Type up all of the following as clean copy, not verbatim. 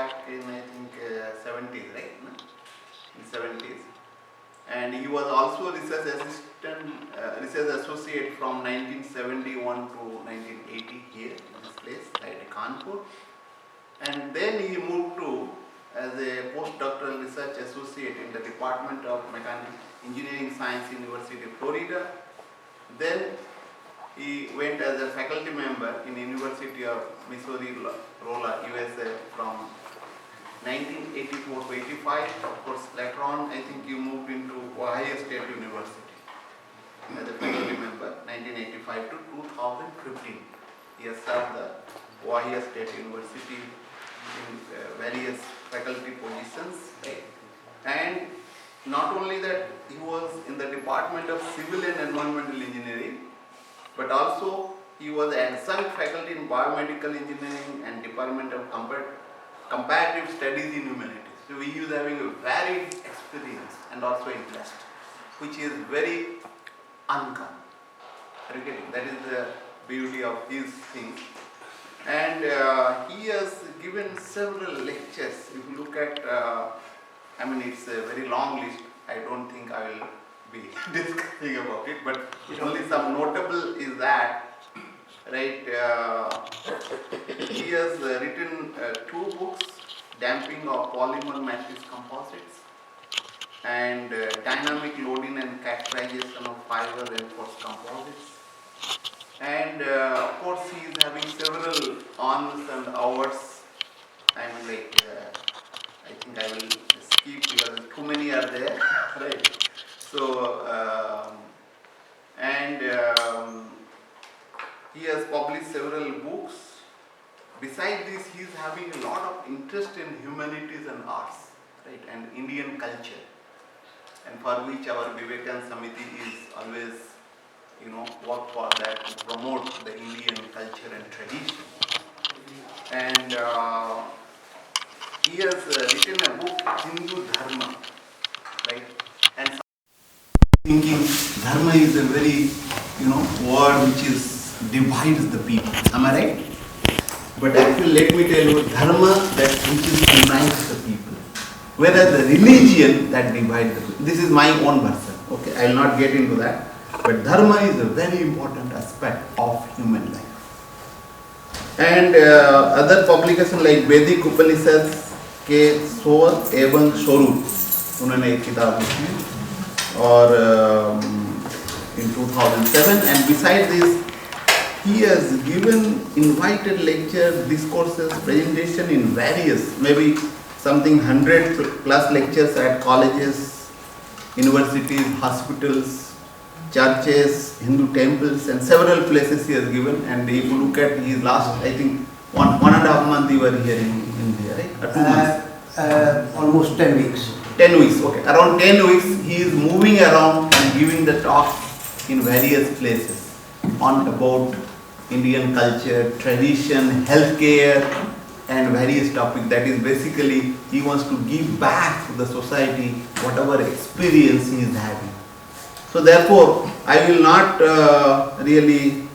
back in I think 70s, right? No? In 70s, and he was also a research assistant, research associate from 1971 to 1980 here in this place, IIT-Kanpur, and then he moved to as a postdoctoral research associate in the Department of Mechanical Engineering Science, University of Florida. Then he went as a faculty member in University of Missouri-Rolla, USA from 1984 to 85. Of course, later on, I think you moved into Ohio State University as a faculty member, 1985 to 2015. He has served the Ohio State University in various faculty positions. Right? And not only that, he was in the Department of Civil and Environmental Engineering, but also he was adjunct faculty in Biomedical Engineering and Department of Comparative Studies in Humanities. So he is having a varied experience and also interest, which is very uncommon. Are you getting? That is the beauty of these things. And he has given several lectures. If you look at, I mean, it's a very long list. I don't think I will be discussing about it, but only some notable is that, right, he has written 2 books, Damping of Polymer Matrix Composites and Dynamic Loading and Characterization of Fiber Reinforced Composites. And of course he is having several ons and hours. I mean, like, I think I will skip because too many are there, right? So, he has published several books. Besides this, he is having a lot of interest in humanities and arts, right, and Indian culture, and for which our Vivekan Samiti is always, work for that to promote the Indian culture and tradition. And he has written a book, Hindu Dharma, right? And thinking Dharma is a very, word which divides the people. Am I right? But actually, let me tell you, Dharma which unites the people, whereas the religion that divides the people. This is my own version. Okay, I will not get into that. But Dharma is a very important aspect of human life. And other publications like Vedic Upanishads के सोर एवं स्वरूप उन्होंने एक किताब लिखी और in 2007, and beside this he has given invited lecture, discourses, presentation in various, maybe something 100 plus lectures at colleges, universities, hospitals, churches, Hindu temples, and several places he has given. And if you look at his last, I think, one and a half month you were here in India, right? Or 2 months? Almost 10 weeks. 10 weeks, okay. Around 10 weeks he is moving around and giving the talks in various places on about Indian culture, tradition, healthcare, and various topics. That is basically he wants to give back to the society whatever experience he is having. So therefore, I will not really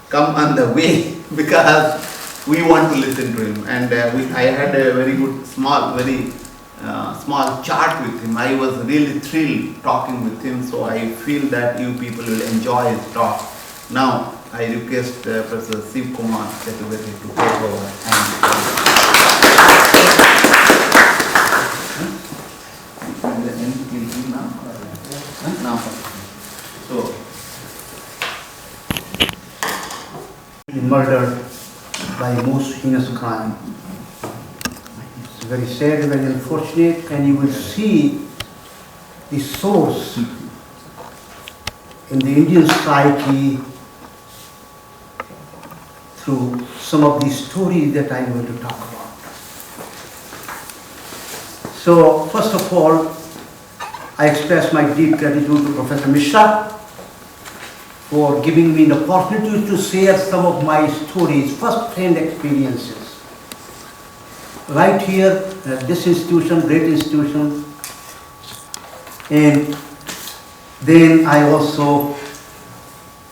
come on the way because we want to listen to him. And I had a very good, small chat with him. I was really thrilled talking with him. So I feel that you people will enjoy his talk. Now, I request Professor Shive Chaturvedi to take over. So, murdered by most heinous crime. It's very sad, very unfortunate, and you will see the source in the Indian society through some of these stories that I'm going to talk about. So, first of all, I express my deep gratitude to Professor Mishra for giving me the opportunity to share some of my stories, first-hand experiences. Right here at this institution, great institution, and then I also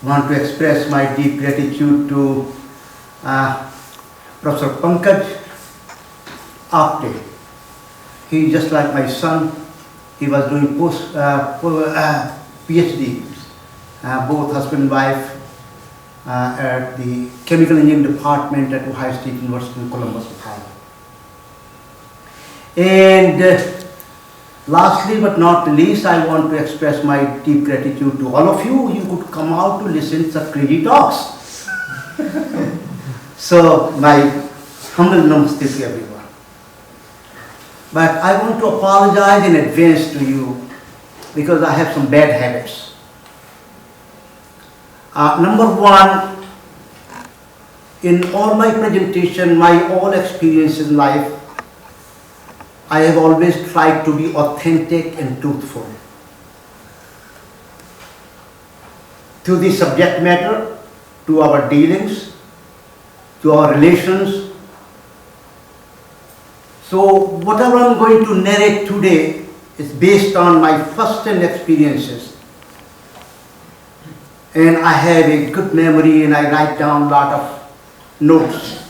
want to express my deep gratitude to Professor Pankaj after. He just like my son, he was doing Ph.D, both husband and wife at the Chemical Engineering Department at Ohio State University in Columbus, Ohio. And lastly but not least, I want to express my deep gratitude to all of you. You could come out to listen to such crazy talks. So my humble namaste to everyone. But I want to apologize in advance to you because I have some bad habits. Number one, in all my presentation, my all experience in life, I have always tried to be authentic and truthful to the subject matter, to our dealings, to our relations. So whatever I'm going to narrate today is based on my first-hand experiences. And I have a good memory and I write down a lot of notes.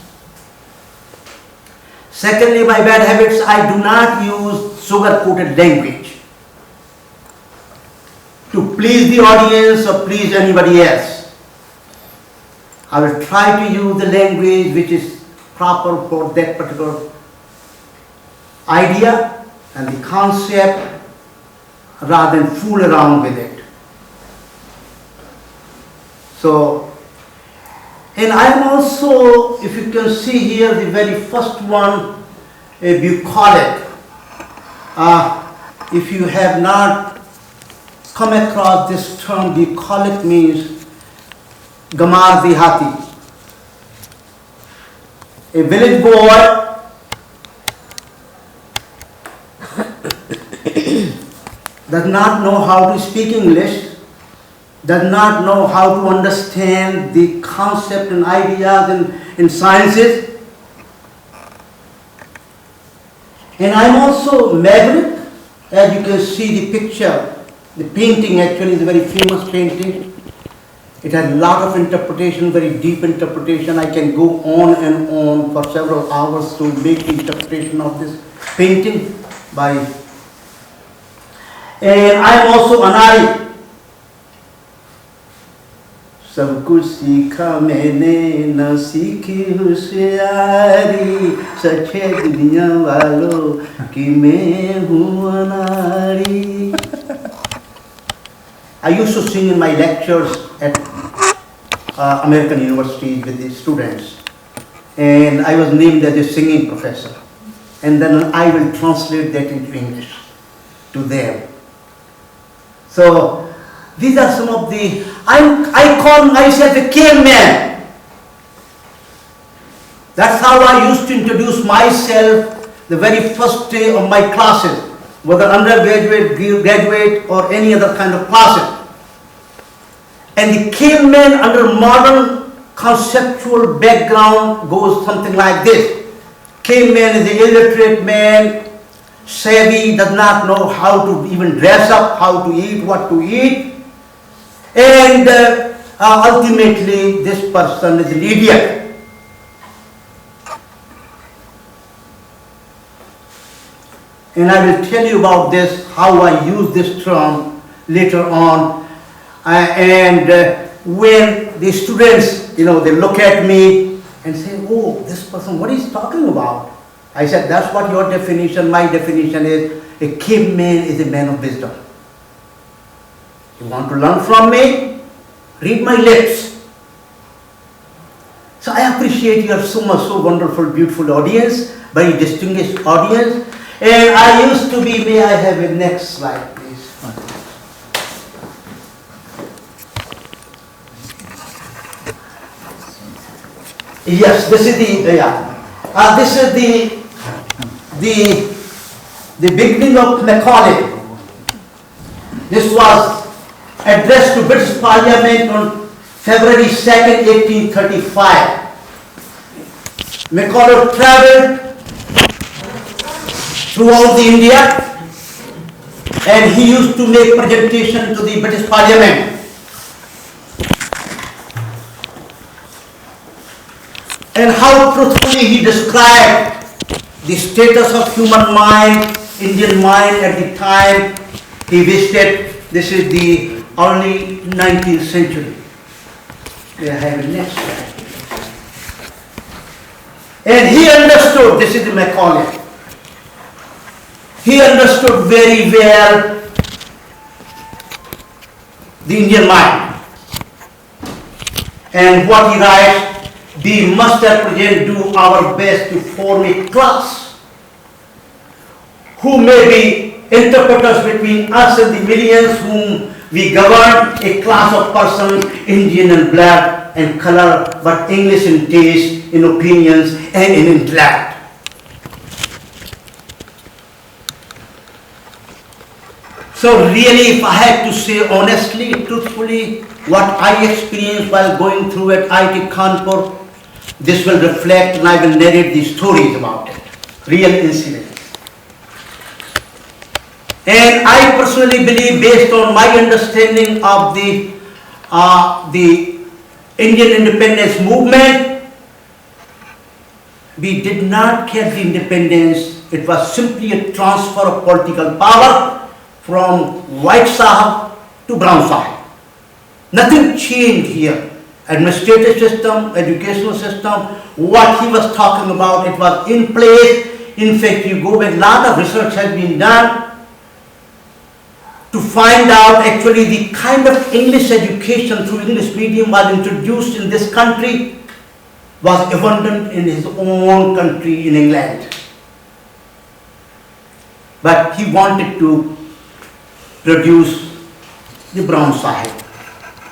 Secondly, my bad habits, I do not use sugar-coated language to please the audience or please anybody else. I will try to use the language which is proper for that particular idea and the concept rather than fool around with it. So, and I am also, if you can see here, the very first one, a bucolic. If you have not come across this term, bucolic means gamar dihati. A village boy does not know how to speak English, does not know how to understand the concept and ideas in sciences. And I'm also maverick, as you can see the picture, the painting actually is a very famous painting. It has a lot of interpretation, very deep interpretation. I can go on and on for several hours to make the interpretation of this painting and I'm also anari. सब कुछ सीखा मैंने न सीखी होशियारी सच्चे दुनिया वालों कि मैं हूँ अनाड़ी. I used to sing in my lectures at American universities with the students, and I was named as a singing professor, and then I will translate that into English to them. So these are some of the, I call myself a caveman. That's how I used to introduce myself the very first day of my classes, whether undergraduate, graduate, or any other kind of classes. And the caveman under modern conceptual background goes something like this. Caveman is an illiterate man, savvy, does not know how to even dress up, how to eat, what to eat. And ultimately, this person is an idiot. And I will tell you about this, how I use this term later on. When the students, they look at me and say, oh, this person, what is he talking about? I said, that's what your definition, my definition is, a caveman is a man of wisdom. You want to learn from me? Read my lips. So I appreciate you are so much, so wonderful, beautiful audience, very distinguished audience. And I used to be, may I have a next slide, please? Yes, this is the beginning of Macaulay. This was addressed to British Parliament on February 2nd, 1835. Macaulay travelled throughout the India and he used to make presentation to the British Parliament. And how truthfully he described the status of human mind, Indian mind at the time he visited. This is the early 19th century. May I have the next slide? And he understood, this is the Macaulay. He understood very well the Indian mind. And what he writes, we must at present do our best to form a class who may be interpreters between us and the millions whom we govern, a class of persons, Indian in blood and color, but English in taste, in opinions, and in intellect. So really, if I had to say honestly, truthfully, what I experienced while going through at IIT-Kanpur, this will reflect and I will narrate these stories about it, real incidents. And I personally believe, based on my understanding of the Indian independence movement, we did not get the independence. It was simply a transfer of political power from White Sahib to Brown Sahib. Nothing changed here. Administrative system, educational system, what he was talking about, it was in place. In fact, you go back, a lot of research has been done to find out actually the kind of English education through English medium was introduced in this country was abundant in his own country in England. But he wanted to produce the Brown Sahib.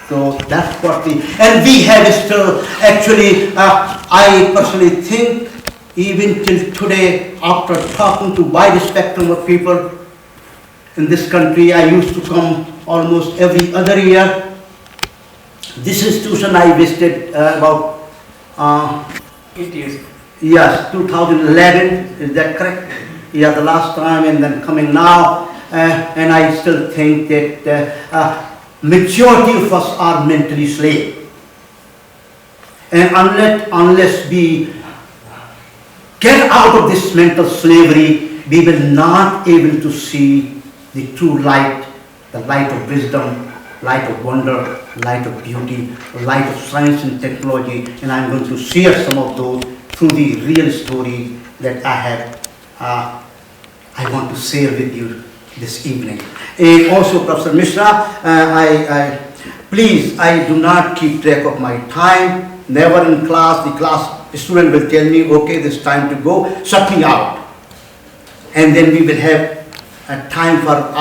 So that's what and we have still actually, I personally think even till today, after talking to wide spectrum of people in this country, I used to come almost every other year. This institution I visited about 8 years. Yes, 2011, is that correct? Yeah, the last time, and then coming now, and I still think that majority of us are mentally slave. And unless we get out of this mental slavery, we will not able to see the true light, the light of wisdom, light of wonder, light of beauty, light of science and technology. And I'm going to share some of those through the real story that I have, I want to share with you this evening. And also, Professor Mishra, please, I do not keep track of my time. Never in class, the class student will tell me, okay, this time to go, shut me out. And then we will have a time for,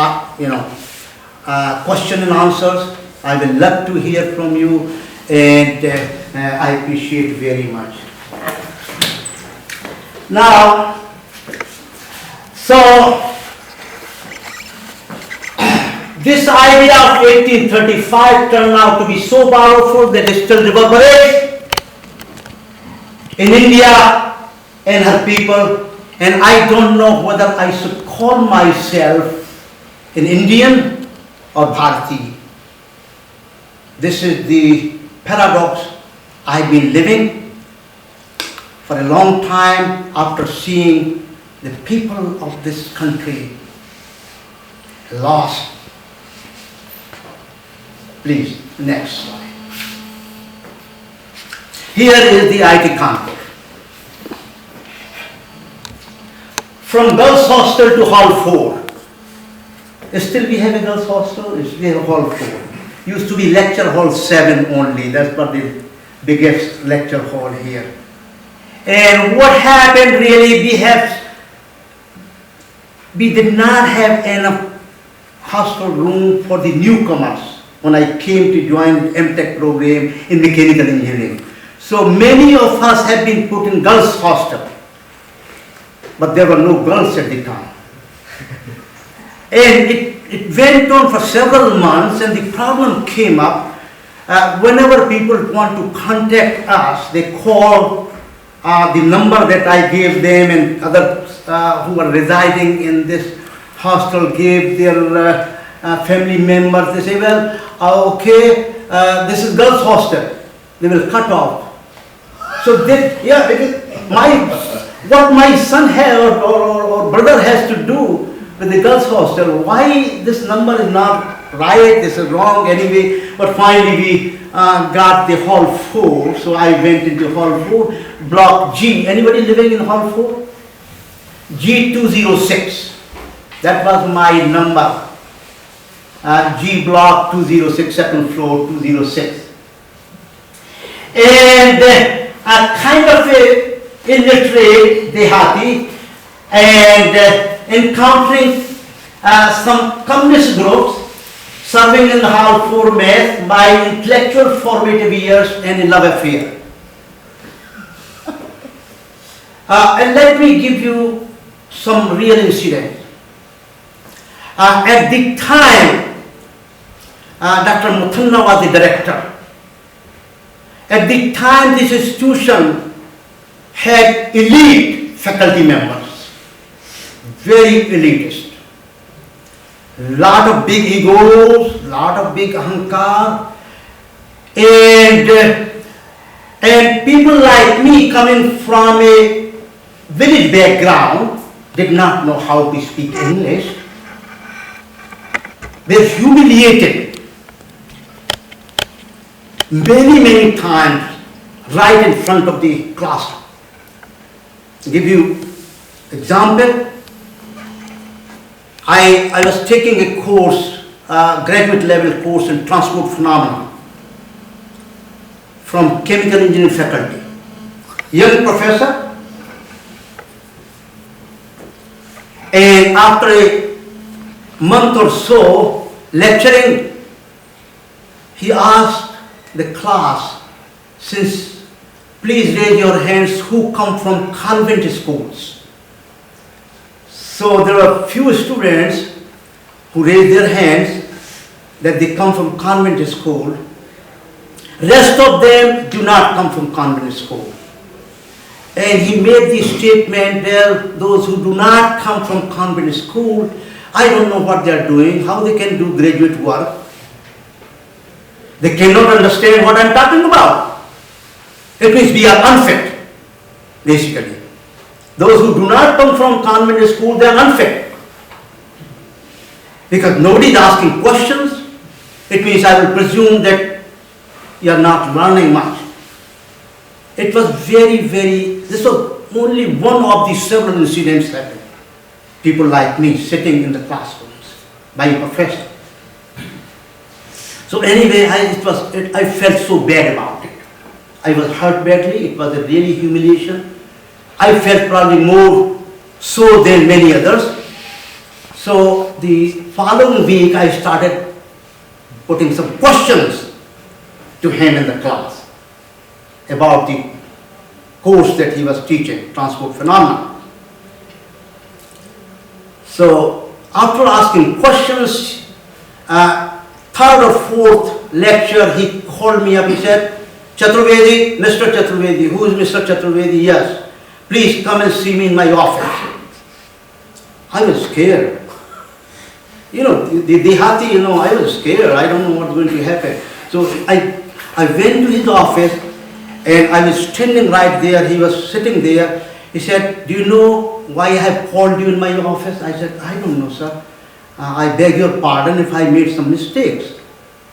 question and answers. I will love to hear from you, and I appreciate very much. Now, so, this idea of 1835 turned out to be so powerful that it still reverberates in India and her people, and I don't know whether I should call myself an Indian or Bharati. This is the paradox I've been living for a long time after seeing the people of this country lost. Please, next slide. Here is the IIT-Kanpur. From girls' hostel to hall 4. Still we have a girls' hostel, we have hall 4. Used to be lecture hall 7 only, that's what the biggest lecture hall here. And what happened really, we did not have enough hostel room for the newcomers when I came to join the M.Tech program in Mechanical Engineering. So many of us have been put in girls' hostel, but there were no girls at the time. And it went on for several months, and the problem came up. Whenever people want to contact us, they call the number that I gave them, and others who were residing in this hostel gave their family members. They say, well, okay, this is girls' hostel. They will cut off. So they, yeah, because what my son has or brother has to do with the girls' hostel, why this number is not right, this is wrong anyway. But finally we got the hall 4, so I went into hall 4, block G. Anybody living in hall 4? G206. That was my number. G block 206, second floor 206. And a kind of a illiterate Dehati, and encountering some communist groups serving in the hall 4 mess by intellectual formative years and a love affair. And let me give you some real incidents. At the time, Dr. Muthanna was the director. At the time, this institution had elite faculty members, very elitist. Lot of big egos, lot of big ahankar, and people like me coming from a village background did not know how to speak English. They were humiliated many times right in front of the class. To give you example, I was taking a course, graduate level course in transport phenomena from Chemical Engineering faculty. Young professor, and after a month or so lecturing, he asked the class, please raise your hands who come from convent schools. So there were few students who raised their hands that they come from convent school. Rest of them do not come from convent school. And he made the statement, well, those who do not come from convent school, I don't know what they are doing, how they can do graduate work. They cannot understand what I am talking about. It means we are unfit, basically. Those who do not come from convent school, they are unfit. Because nobody is asking questions, it means I will presume that you are not learning much. It was this was only one of the several incidents happened. People like me sitting in the classrooms by a professor. So anyway, I felt so bad about it. I was hurt badly, it was a really humiliation. I felt probably more so than many others. So the following week I started putting some questions to him in the class about the course that he was teaching, transport phenomena. So after asking questions, third or fourth lecture, he called me up, he said, Chaturvedi, Mr. Chaturvedi. Who is Mr. Chaturvedi? Yes. Please come and see me in my office. I was scared. The Dehati, I was scared. I don't know what's going to happen. So I went to his office and I was standing right there. He was sitting there. He said, do you know why I have called you in my office? I said, I don't know, sir. I beg your pardon if I made some mistakes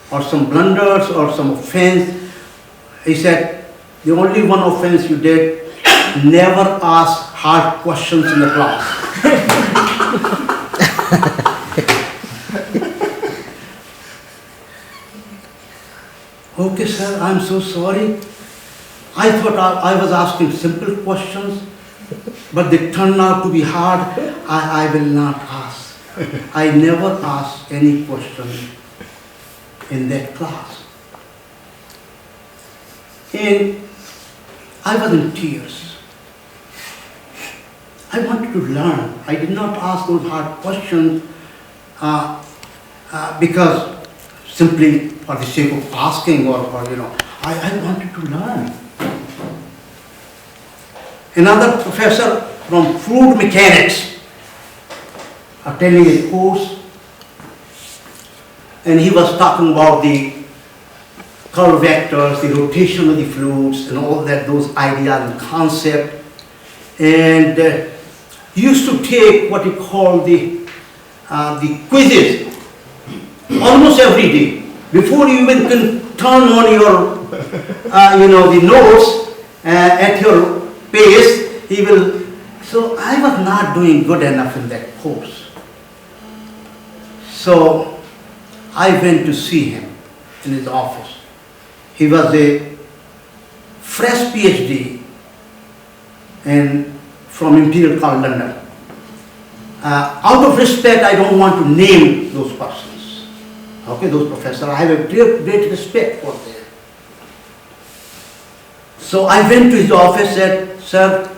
or some blunders or some offense. He said, the only one offense you did, never ask hard questions in the class. Okay, sir, I'm so sorry. I thought I was asking simple questions, but they turned out to be hard. I will not ask. I never ask any question in that class. And I was in tears. I wanted to learn. I did not ask those hard questions because simply for the sake of asking or I wanted to learn. Another professor from fluid mechanics attending a course, and he was talking about the curve vectors, the rotation of the fluids and all that, those ideas and concepts. and used to take what you call the quizzes almost every day. Before you even can turn on your, the notes at your pace, he will. So I was not doing good enough in that course. So I went to see him in his office. He was a fresh Ph.D. from Imperial College London. Out of respect, I don't want to name those persons. Okay, those professors, I have a great respect for them. So I went to his office and said, sir,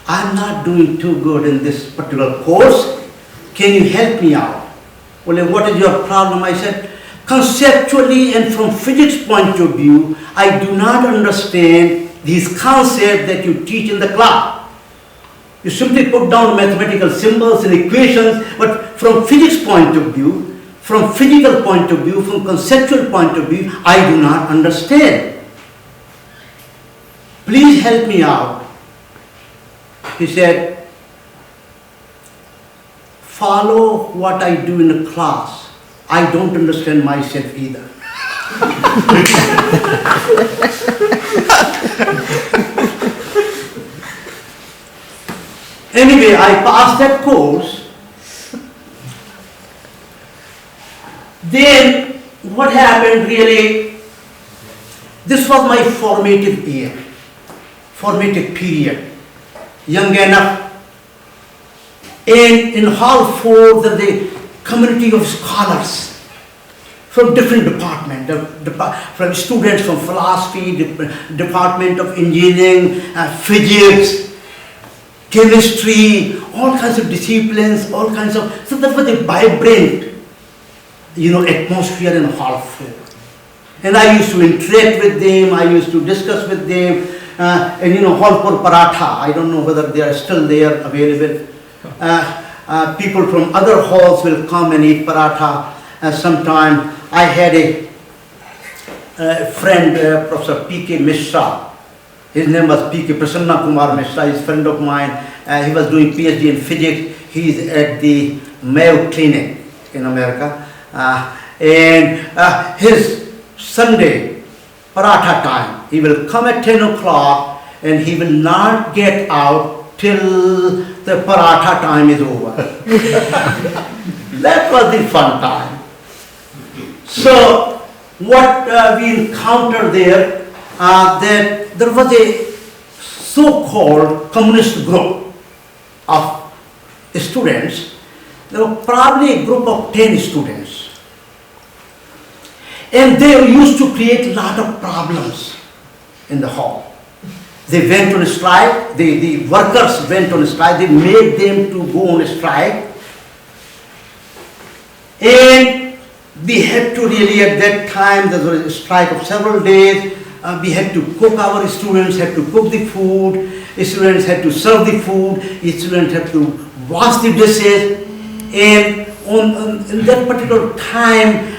I'm not doing too good in this particular course. Can you help me out? Well, what is your problem? I said, conceptually and from physics point of view, I do not understand these concepts that you teach in the class. You simply put down mathematical symbols and equations, but from physics point of view, from physical point of view, from conceptual point of view, I do not understand. Please help me out. He said, follow what I do in a class. I don't understand myself either. Anyway, I passed that course. Then what happened really, this was my formative year, formative period, young enough. And in Hall 4, there's a community of scholars from different departments, from students from philosophy, department of engineering, physics, chemistry, all kinds of disciplines, all kinds of, so that was a vibrant, atmosphere in Hall 4. And I used to interact with them, I used to discuss with them, Hall 4 Paratha, I don't know whether they are still there available. People from other halls will come and eat paratha sometime. I had a friend, Professor P.K. Mishra. His name was P.K. Prasanna Kumar Mishra. He's a friend of mine. He was doing Ph.D. in physics. He's at the Mayo Clinic in America. And his Sunday paratha time, he will come at 10 o'clock and he will not get out till the paratha time is over. That was the fun time. So what we encountered there, that there was a so-called communist group of students. There were probably a group of 10 students. And they used to create a lot of problems in the hall. They went on a strike, the workers went on a strike, they made them to go on a strike. And we had to really, at that time, there was a strike of several days, we had to cook, our students had to cook the food, students had to serve the food, students had to wash the dishes. And in that particular time,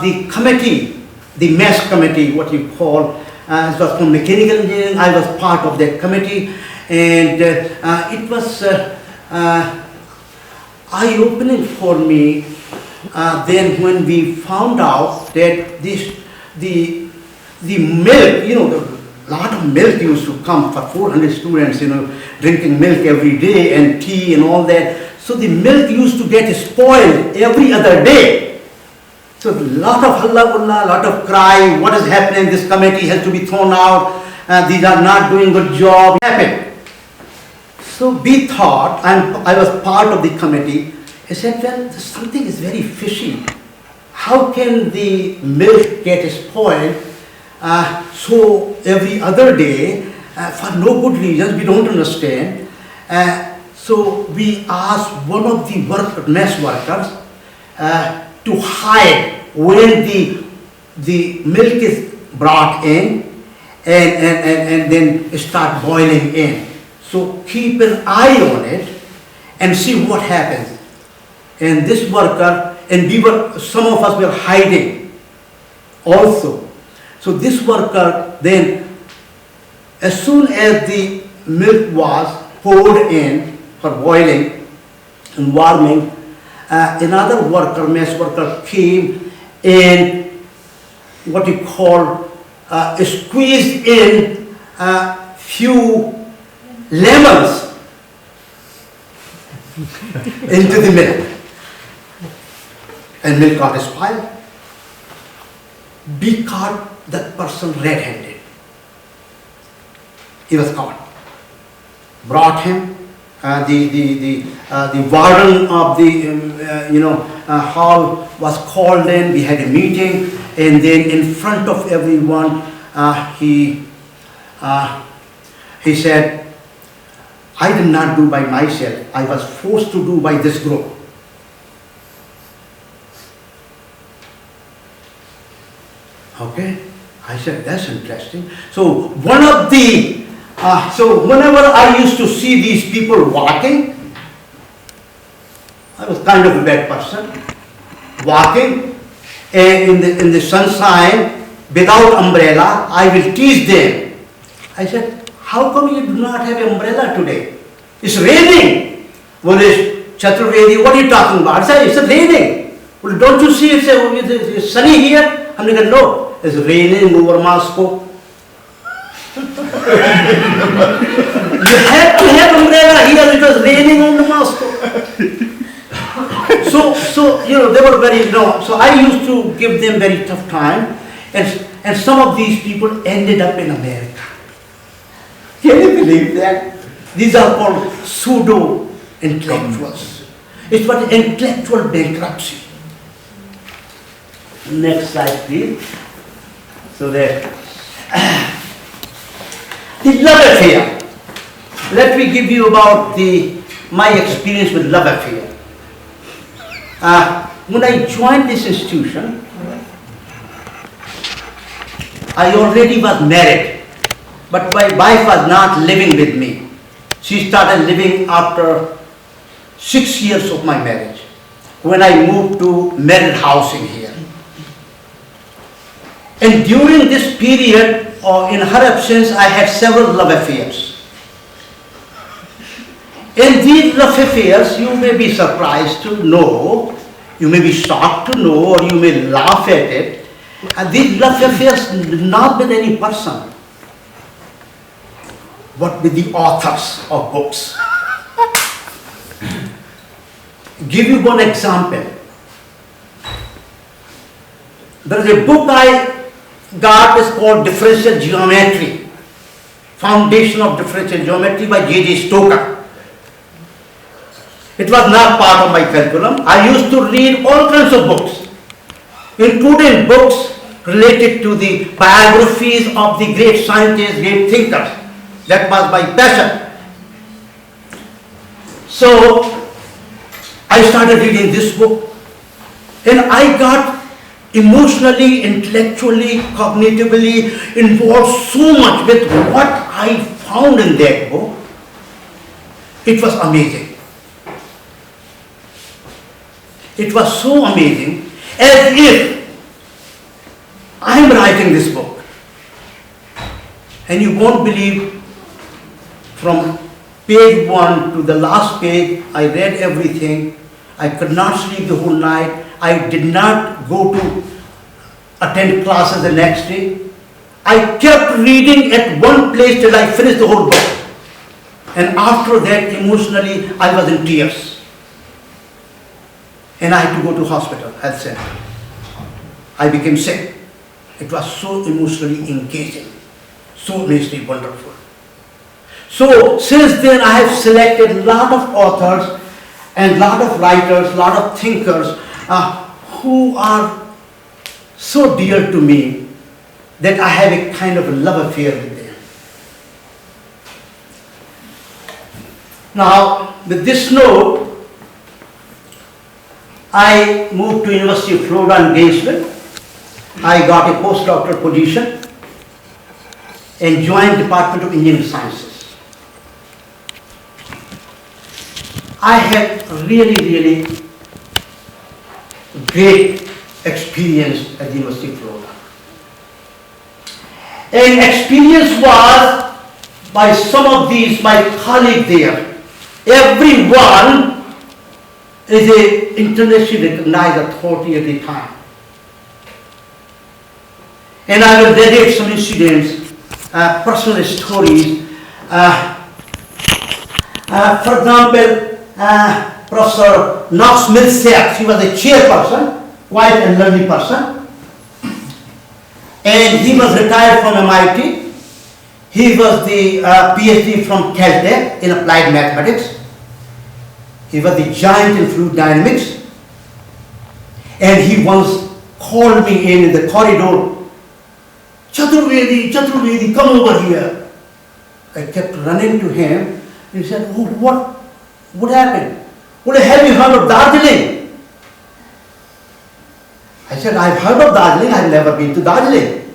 the committee, the mess committee, what you call, it was from Mechanical Engineering. I was part of that committee, and it was eye-opening for me then when we found out that the milk, a lot of milk used to come for 400 students, drinking milk every day and tea and all that. So the milk used to get spoiled every other day. So a lot of halla-ulla, a lot of cry, what is happening, this committee has to be thrown out, these are not doing a good job. Happened. So we thought, I was part of the committee, I said, well, something is very fishy. How can the milk get spoiled so every other day for no good reasons, we don't understand. So we asked one of the mess workers to hide when the milk is brought in and then start boiling in. So keep an eye on it and see what happens. And this worker, and some of us were hiding also. So this worker then, as soon as the milk was poured in for boiling and warming. Another worker, mess worker, came and what you call squeezed in a few lemons into the milk, and milk got spoiled. We caught that person red-handed. He was caught. Brought him. The warden of the hall was called in. We had a meeting, and then in front of everyone, he said, "I did not do by myself. I was forced to do by this group." Okay, I said, "That's interesting." So one of the so whenever I used to see these people walking, I was kind of a bad person, walking in the sunshine without umbrella. I will tease them. I said, "How come you do not have umbrella today? It's raining." Well, Chaturvedi, what are you talking about? I said, "It's raining." Well, don't you see it's sunny here? I'm like, "No, it's raining over Moscow." You had to have umbrella here. It was raining on the Moscow. So they were very So I used to give them very tough time, and some of these people ended up in America. Can you believe that? These are called pseudo intellectuals. It's what intellectual bankruptcy. Next slide, please. So that. The love affair. Let me give you about my experience with love affair. When I joined this institution, I already was married, but my wife was not living with me. She started living after 6 years of my marriage, when I moved to married housing here. And during this period, in her absence, I had several love affairs. In these love affairs, you may be surprised to know, you may be shocked to know, or you may laugh at it. And these love affairs not with any person, but with the authors of books. Give you one example. There is a book I got, is called Differential Geometry, Foundation of Differential Geometry by J.J. Stoker. It was not part of my curriculum. I used to read all kinds of books, including books related to the biographies of the great scientists, great thinkers. That was my passion. So I started reading this book, and I got emotionally, intellectually, cognitively involved so much with what I found in that book. It was amazing. It was so amazing, as if I am writing this book. And you won't believe, from page 1 to the last page, I read everything. I could not sleep the whole night. I did not go to attend classes the next day. I kept reading at one place till I finished the whole book. And after that, emotionally, I was in tears. And I had to go to hospital, health center. I became sick. It was so emotionally engaging, so immensely wonderful. So since then, I have selected a lot of authors and a lot of writers, a lot of thinkers who are so dear to me that I have a kind of a love affair with them. Now, with this note, I moved to University of Florida in Gainesville. I got a postdoctoral position and joined Department of Engineering Sciences. I had really great experience at the University of Florida. And experience was by some of these, my colleagues there. Everyone is an internationally recognized authority at the time. And I will relate some incidents, personal stories. For example, Professor Knox Millsap, he was a chairperson, quite a lovely person. And he was retired from MIT. He was the Ph.D. from Caltech in applied mathematics. He was the giant in fluid dynamics. And he once called me in the corridor, Chaturvedi, Chaturvedi, come over here. I kept running to him. He said, oh, what happened? Well, have you heard of Darjeeling? I said, I've heard of Darjeeling, I've never been to Darjeeling.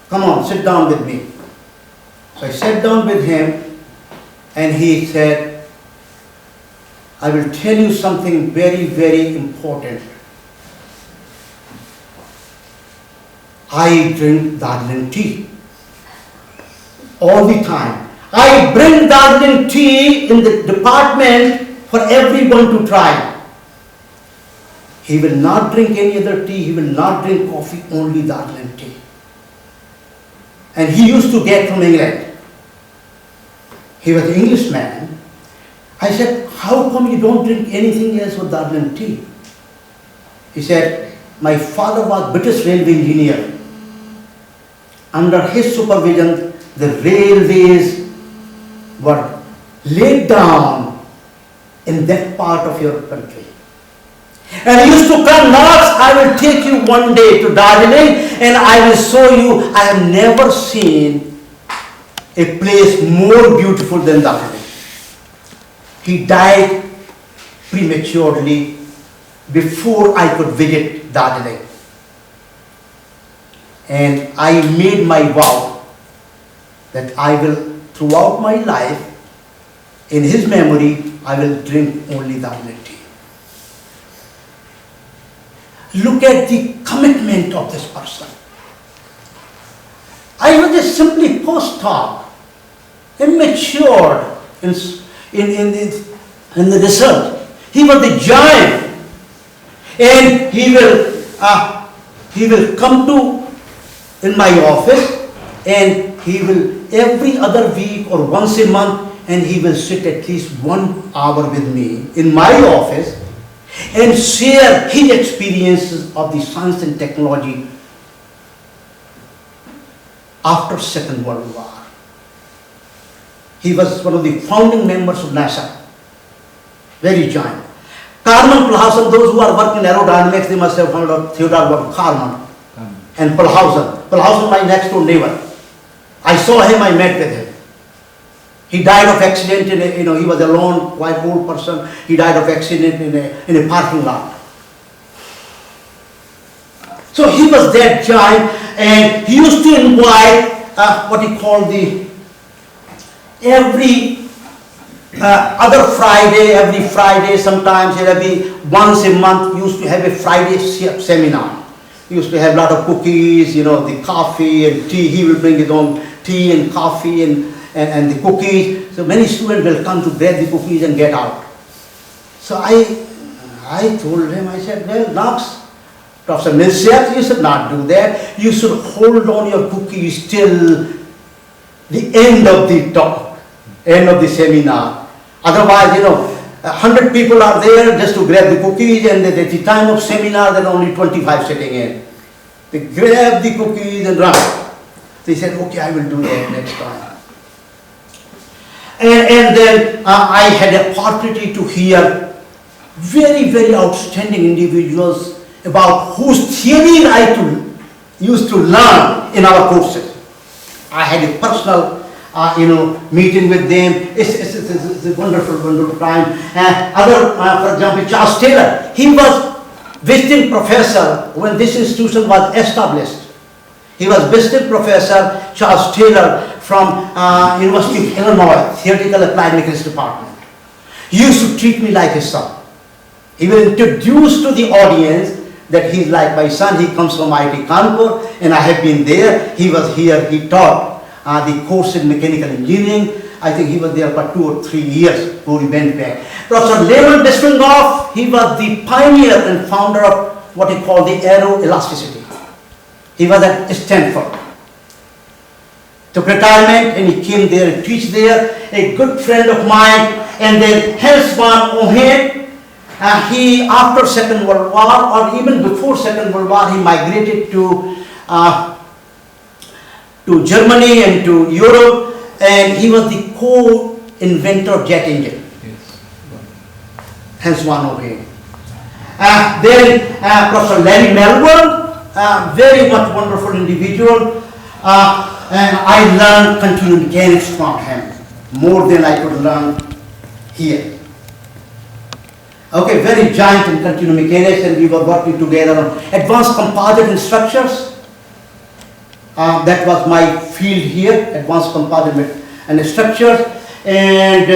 Come on, sit down with me. So I sat down with him and he said, I will tell you something very, very important. I drink Darjeeling tea all the time. I bring Darjeeling tea in the department for everyone to try. He will not drink any other tea, he will not drink coffee, only Darjeeling tea. And he used to get from England. He was an Englishman. I said, how come you don't drink anything else but Darjeeling tea? He said, my father was British railway engineer. Under his supervision, the railways were laid down in that part of your country. And he used to come, Knox, I will take you one day to Darjeeling and I will show you. I have never seen a place more beautiful than Darjeeling. He died prematurely before I could visit Darjeeling. And I made my vow that I will, throughout my life, in his memory, I will drink only Darjeeling tea. Look at the commitment of this person. I was just simply postdoc, immature in the research. He was the giant, and he will come to in my office, and he will every other week or once a month, and he will sit at least 1 hour with me in my office and share his experiences of the science and technology after Second World War. He was one of the founding members of NASA, very giant. Kármán Plhausen, those who are working in aerodynamics, they must have heard of Theodore von Kármán and Plhausen. Plhausen, my next door neighbor. I saw him, I met with him. He died of accident he was a lone, quite old person. He died of accident in a parking lot. So he was that giant, and he used to invite what he called every Friday, sometimes every once a month, used to have a Friday seminar. He used to have a lot of cookies, the coffee and tea. He will bring his own tea and coffee and the cookies. So many students will come to grab the cookies and get out. So I told him, I said, well, Knox, Professor Millsap, you should not do that. You should hold on your cookies till the end of the talk, end of the seminar. Otherwise, 100 people are there just to grab the cookies, and at the time of seminar, there are only 25 sitting in. They grab the cookies and run. They said, okay, I will do that next time. And then I had a opportunity to hear very, very outstanding individuals about whose theory I used to learn in our courses. I had a personal meeting with them. It's a wonderful, wonderful time. For example, Charles Taylor, he was visiting professor when this institution was established. He was visiting professor Charles Taylor from University of Illinois, Theoretical Applied Mechanics Department. He used to treat me like his son. He will introduce to the audience that he's like my son. He comes from IIT-Kanpur, and I have been there. He was here, he taught the course in mechanical engineering. I think he was there for 2 or 3 years before he went back. Professor Leonard Biswingoff, he was the pioneer and founder of what he called the aeroelasticity. He was at Stanford. Took retirement and he came there and teach there. A good friend of mine, and then Hans van Ohen, he after Second World War or even before Second World War, he migrated to Germany and to Europe, and he was the co-inventor of jet engine. Yes. Hans van Ohen. Then Professor Larry Melbourne, very much wonderful individual. And I learned continuum mechanics from him, more than I could learn here. Okay, very giant in continuum mechanics, and we were working together on advanced composite structures. That was my field here, advanced composite and structures. And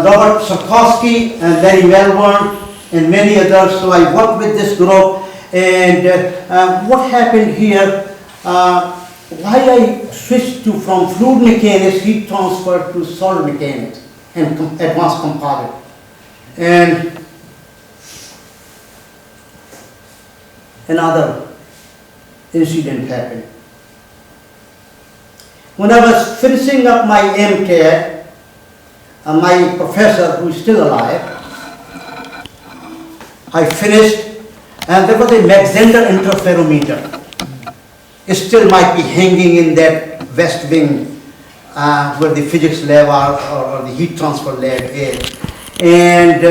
Robert Sarkowski and Larry Melbourne and many others. So I worked with this group. And what happened here? Why I switched from fluid mechanics, heat transfer to solid mechanics and advanced composite. And another incident happened. When I was finishing up my M.Tech, my professor, who is still alive, I finished, and there was a Maxenter interferometer. It still might be hanging in that west wing where the physics lab or the heat transfer lab is. And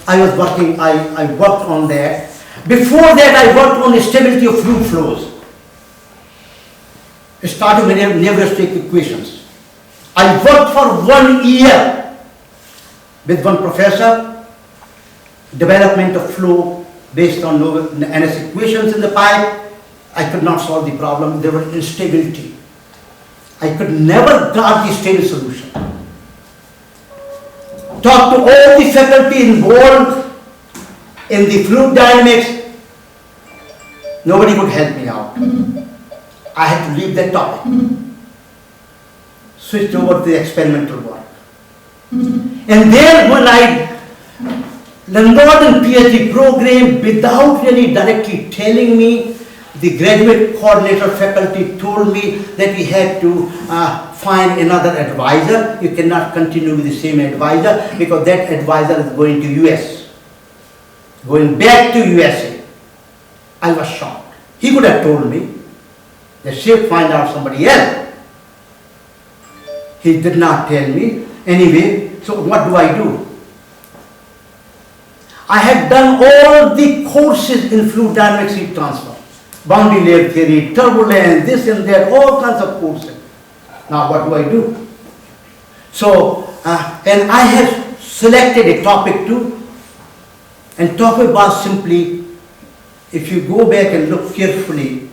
I was working, I worked on that. Before that, I worked on the stability of fluid flows, starting with Navier-Stokes equations. I worked for 1 year with one professor, development of flow based on NS equations in the pipe. I could not solve the problem. There was instability. I could never got the stable solution. Talked to all the faculty involved in the fluid dynamics. Nobody could help me out. I had to leave that topic. Switched over to the experimental work. And then when I enrolled in PhD program, without really directly telling me, the graduate coordinator faculty told me that we had to find another advisor. You cannot continue with the same advisor because that advisor is going to US. Going back to USA. I was shocked. He could have told me that she'll find out somebody else. He did not tell me. Anyway, so what do? I had done all the courses in fluid dynamics heat transfer. Boundary layer theory, turbulence, this and that, all kinds of courses. Now what do? So, and I have selected a topic too, and topic was simply, if you go back and look carefully,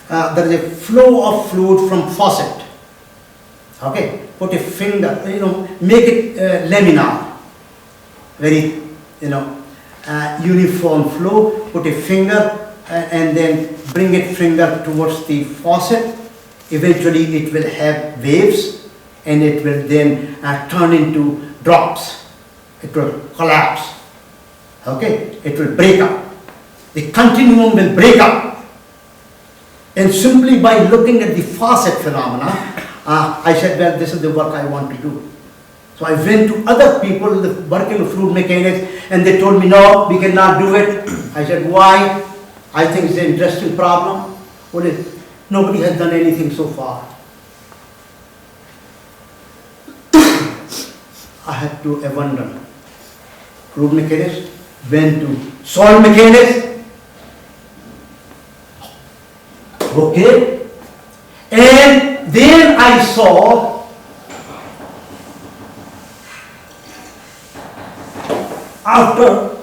there is a flow of fluid from faucet. Okay, put a finger, make it laminar, very, uniform flow, put a finger and then bring it finger towards the faucet. Eventually it will have waves and it will then turn into drops. It will collapse. Okay, it will break up. The continuum will break up. And simply by looking at the faucet phenomena, I said, well, this is the work I want to do. So I went to other people working in fluid mechanics and they told me, no, we cannot do it. I said, why? I think it's an interesting problem. Well, nobody has done anything so far. I had to abandon fluid mechanics, went to solid mechanics. Okay. And then I saw after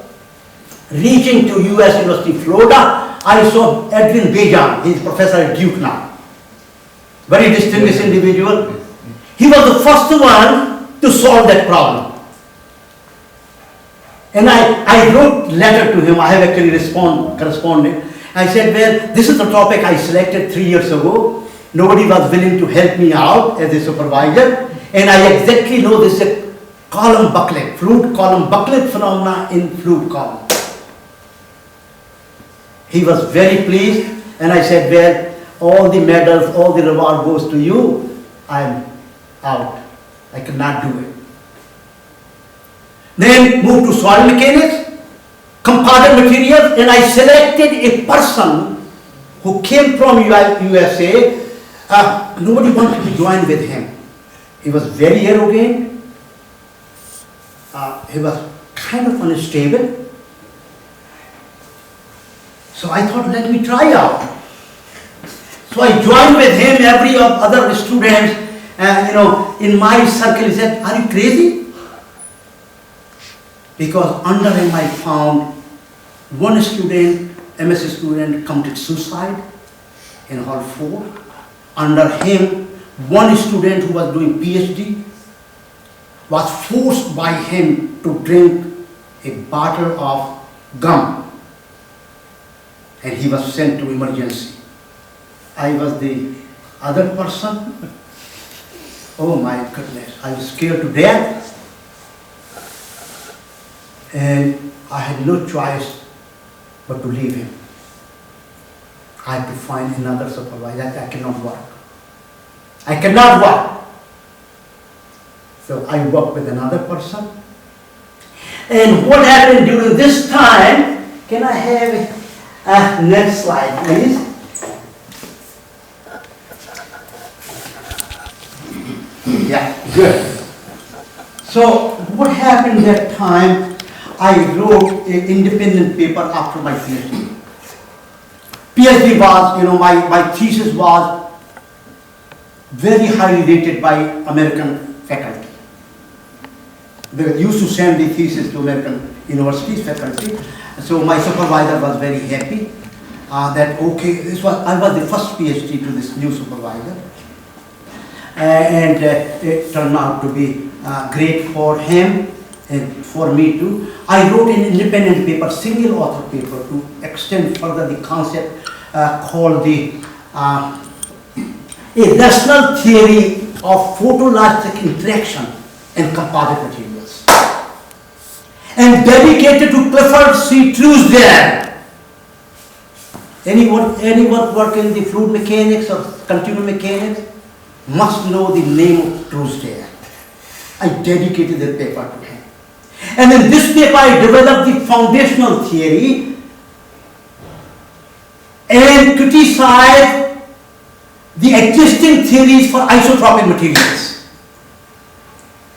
reaching to US University, Florida, I saw Edwin Bejan. He is professor at Duke now. Very distinguished individual. He was the first one to solve that problem. And I wrote letter to him. I have actually corresponded. I said, well, this is the topic I selected 3 years ago. Nobody was willing to help me out as a supervisor, and I exactly know this is a column bucolic, fluid column bucolic phenomena in fluid column. He was very pleased, and I said, well, all the medals, all the reward goes to you. I'm out. I cannot do it. Then moved to soil mechanics, composite materials, and I selected a person who came from USA. Nobody wanted to join with him. He was very arrogant. He was kind of unstable. So I thought, let me try out. So I joined with him, every other students, in my circle. He said, are you crazy? Because under him I found one student, MSc student, committed suicide in Hall 4. Under him, one student who was doing Ph.D. was forced by him to drink a bottle of gum, and he was sent to emergency. I was the other person. Oh my goodness, I was scared to death, and I had no choice but to leave him. I had to find another supervisor. I cannot work. I cannot work. So I worked with another person. And what happened during this time, can I have next slide, please? Yeah, good. So what happened that time, I wrote an independent paper after my PhD. PhD was, my thesis was very highly rated by American faculty. They used to send the thesis to American universities faculty. So my supervisor was very happy that, okay, I was the first PhD to this new supervisor. And it turned out to be great for him and for me too. I wrote an independent paper, single author paper, to extend further the concept called the a rational theory of photoelastic interaction in composite materials, and dedicated to Clifford C. Truesdale. Anyone work in the fluid mechanics or continuum mechanics must know the name of Truesdale. I dedicated the paper to him. And in this paper I developed the foundational theory and criticized the existing theories for isotropic materials.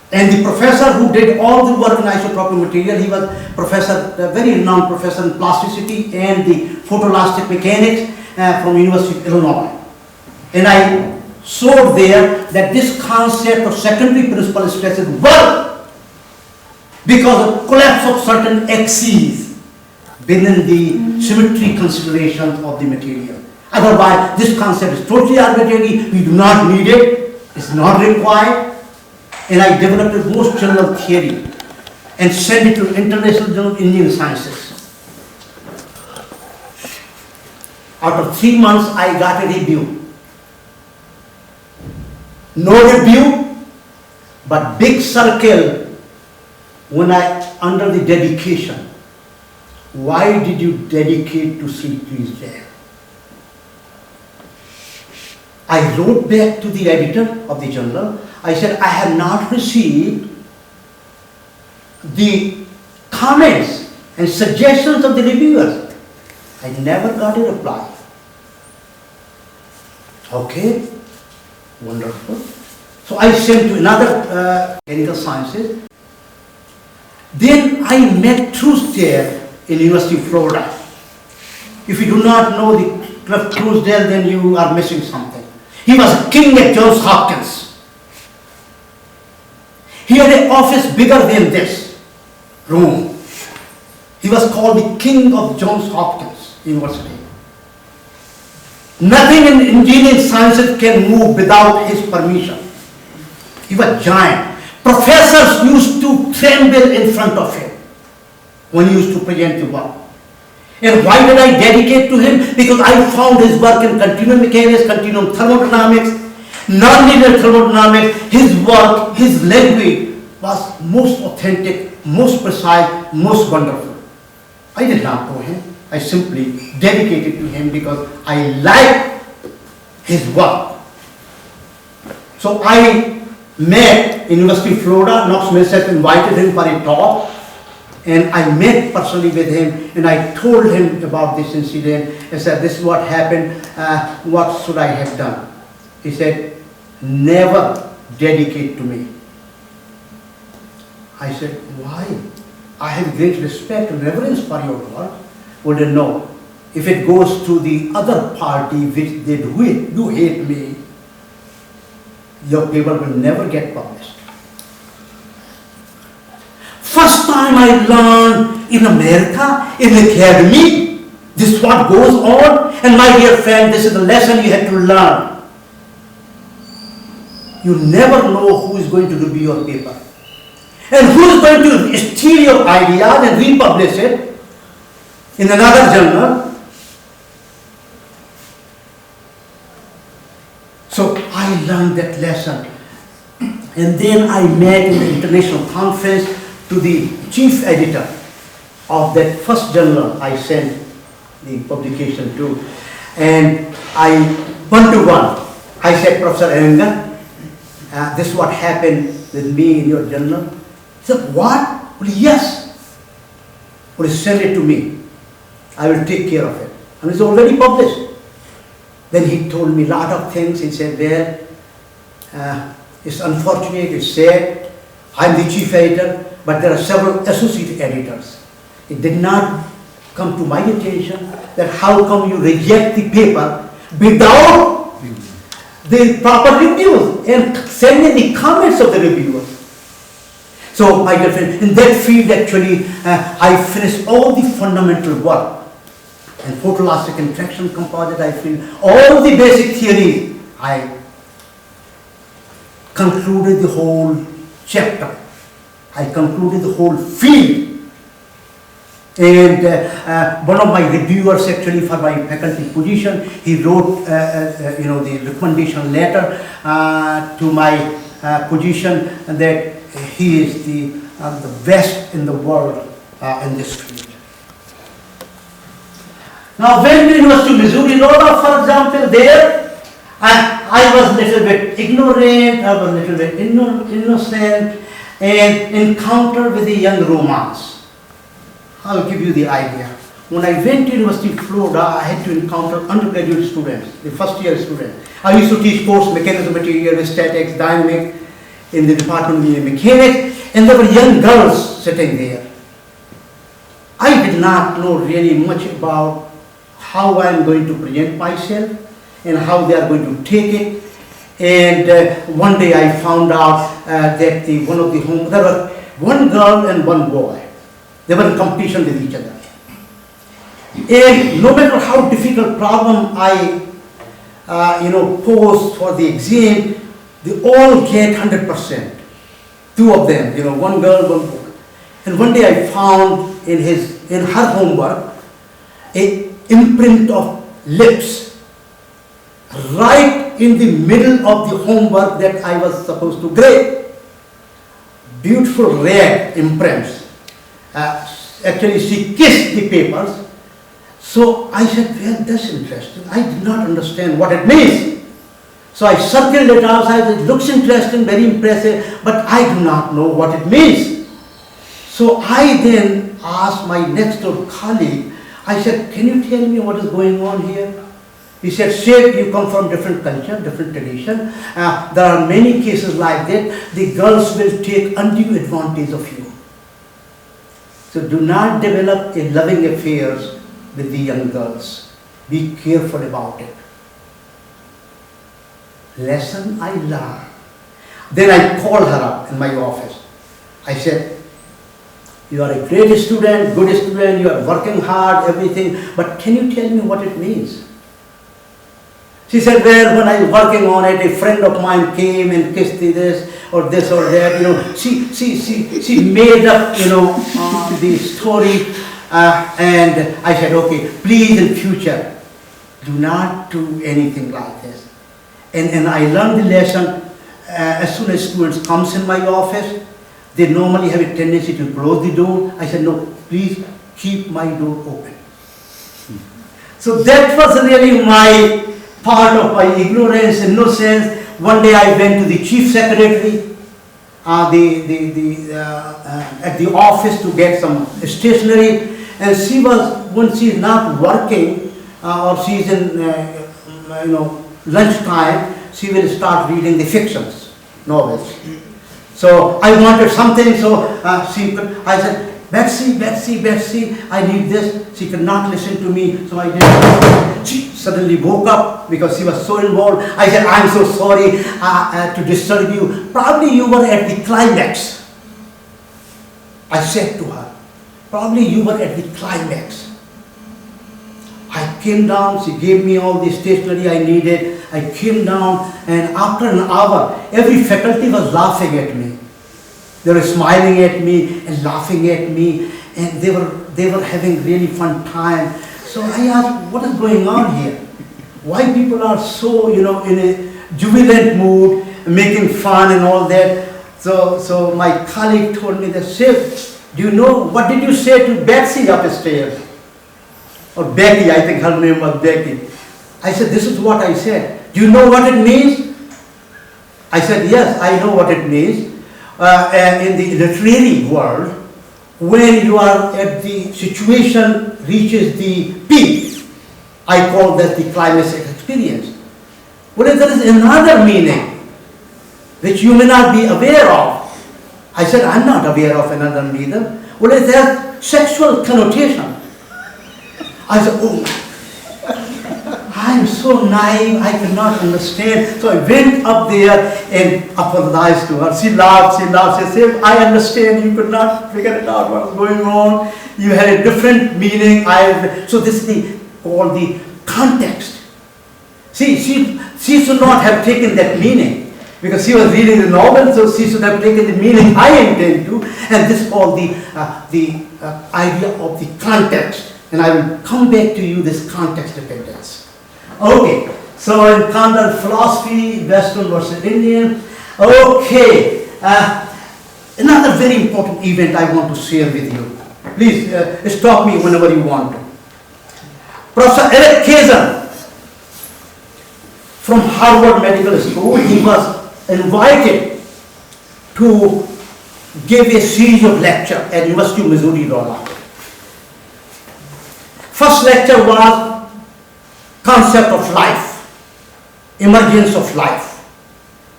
And the professor who did all the work in isotropic material, he was a very renowned professor in plasticity and the photoelastic mechanics from University of Illinois. And I showed there that this concept of secondary principal stresses work because of collapse of certain axes within the symmetry considerations of the material. Otherwise, this concept is totally arbitrary. We do not need it. It's not required. And I developed a most general theory and sent it to International Journal of Engineering Sciences. After 3 months, I got a review. No review, but big circle when under the dedication. Why did you dedicate to C. Truesdale? I wrote back to the editor of the journal. I said, I have not received the comments and suggestions of the reviewers. I never got a reply. Okay, wonderful. So I sent to another Mechanical Sciences. Then I met Truesdale in University of Florida. If you do not know the Truesdale, then you are missing something. He was a king at Johns Hopkins. He had an office bigger than this room. He was called the king of Johns Hopkins University. Nothing in engineering sciences can move without his permission. He was giant. Professors used to tremble in front of him when he used to present the work. And why did I dedicate to him? Because I found his work in continuum mechanics, continuum thermodynamics, non-linear thermodynamics. His work, his language was most authentic, most precise, most wonderful. I did not know him. I simply dedicated to him because I liked his work. So I met University of Florida. Knox Millsap invited him for a talk. And I met personally with him and I told him about this incident. I said, this is what happened, what should I have done? He said, never dedicate to me. I said, why? I have great respect and reverence for your work. Well, no. If it goes to the other party which they do hate me, your paper will never get published. First time I learned in America, in academy, this is what goes on. And my dear friend, this is the lesson you have to learn. You never know who is going to review your paper. And who is going to steal your ideas and republish it in another journal. So I learned that lesson. And then I met in the international conference to the chief editor of that first journal I sent the publication to. And I, one-to-one, I said, Professor Engg, this is what happened with me in your journal. He said, what? Well, yes. Well, send it to me. I will take care of it. And it's already published. Then he told me a lot of things. He said, well, it's unfortunate, it's sad. I'm the chief editor, but there are several associate editors. It did not come to my attention that how come you reject the paper without the proper reviews and send me the comments of the reviewers. So, my dear friend, in that field actually, I finished all the fundamental work. And photoelastic interaction composite, I feel all the basic theories. I concluded the whole chapter. I concluded the whole field. And one of my reviewers actually for my faculty position, he wrote the recommendation letter to my position that he is the best in the world in this field. Now, when to University of Missouri-Rolla, for example, there I was a little bit ignorant, I was a little bit innocent, and encountered with the young Romans. I'll give you the idea. When I went to University of Florida, I had to encounter undergraduate students, the first year students. I used to teach course mechanical material, statics, dynamics in the Department of Mechanics, and there were young girls sitting there. I did not know really much about how I am going to present myself and how they are going to take it. And one day I found out that there were one girl and one boy. They were in competition with each other. And no matter how difficult problem I posed for the exam, they all get 100%. Two of them, one girl, one boy. And one day I found in her homework a imprint of lips right in the middle of the homework that I was supposed to grade. Beautiful red imprints. Actually, she kissed the papers. So I said, well, that's interesting. I did not understand what it means. So I circled it outside. It looks interesting, very impressive, but I do not know what it means. So I then asked my next door colleague, I said, can you tell me what is going on here? He said, Shiv, you come from different culture, different tradition. There are many cases like that. The girls will take undue advantage of you. So do not develop a loving affairs with the young girls. Be careful about it. Lesson I learned. Then I called her up in my office. I said, you are a great student, good student, you are working hard, everything, but can you tell me what it means? She said, well, when I was working on it, a friend of mine came and kissed this or that, She made up, the story And I said, okay, please in future, do not do anything like this. And I learned the lesson. As soon as students comes in my office, they normally have a tendency to close the door. I said, no, please keep my door open. So that was really my part of my ignorance, innocence. One day I went to the chief secretary at the office to get some stationery, and she was, when she is not working or she is in lunchtime, she will start reading the fictions, novels. So I wanted something, so I said, Betsy, I need this. She could not listen to me, so I did. She suddenly woke up because she was so involved. I said, I'm so sorry to disturb you. Probably you were at the climax. I said to her, probably you were at the climax. I came down, she gave me all the stationery I needed. I came down, and after an hour, every faculty was laughing at me. They were smiling at me and laughing at me, and they were having really fun time. So I asked, what is going on here? Why people are so, in a jubilant mood, making fun and all that. So my colleague told me that, Shiv, do you know, what did you say to Betsy upstairs? Or Becky, I think her name was Becky. I said, this is what I said. Do you know what it means? I said, yes, I know what it means. In the literary world, when you are at the situation reaches the peak, I call that the climatic experience. Well, there is another meaning which you may not be aware of. I said, I'm not aware of another meaning. Well, it has sexual connotation. I said, oh, I'm so naive, I cannot understand. So I went up there and apologized to her. She laughed, she said, I understand, you could not figure it out what was going on. You had a different meaning. So this is called the context. See, she should not have taken that meaning, because she was reading the novel, so she should have taken the meaning I intend to. And this is called the idea of the context. And I will come back to you this context dependence. Okay, so in Kandal philosophy, Western versus Indian. Okay, another very important event I want to share with you. Please stop me whenever you want to. Professor Eric Kazan from Harvard Medical School, he was invited to give a series of lectures at University of Missouri-Rolla. First lecture was concept of life, emergence of life.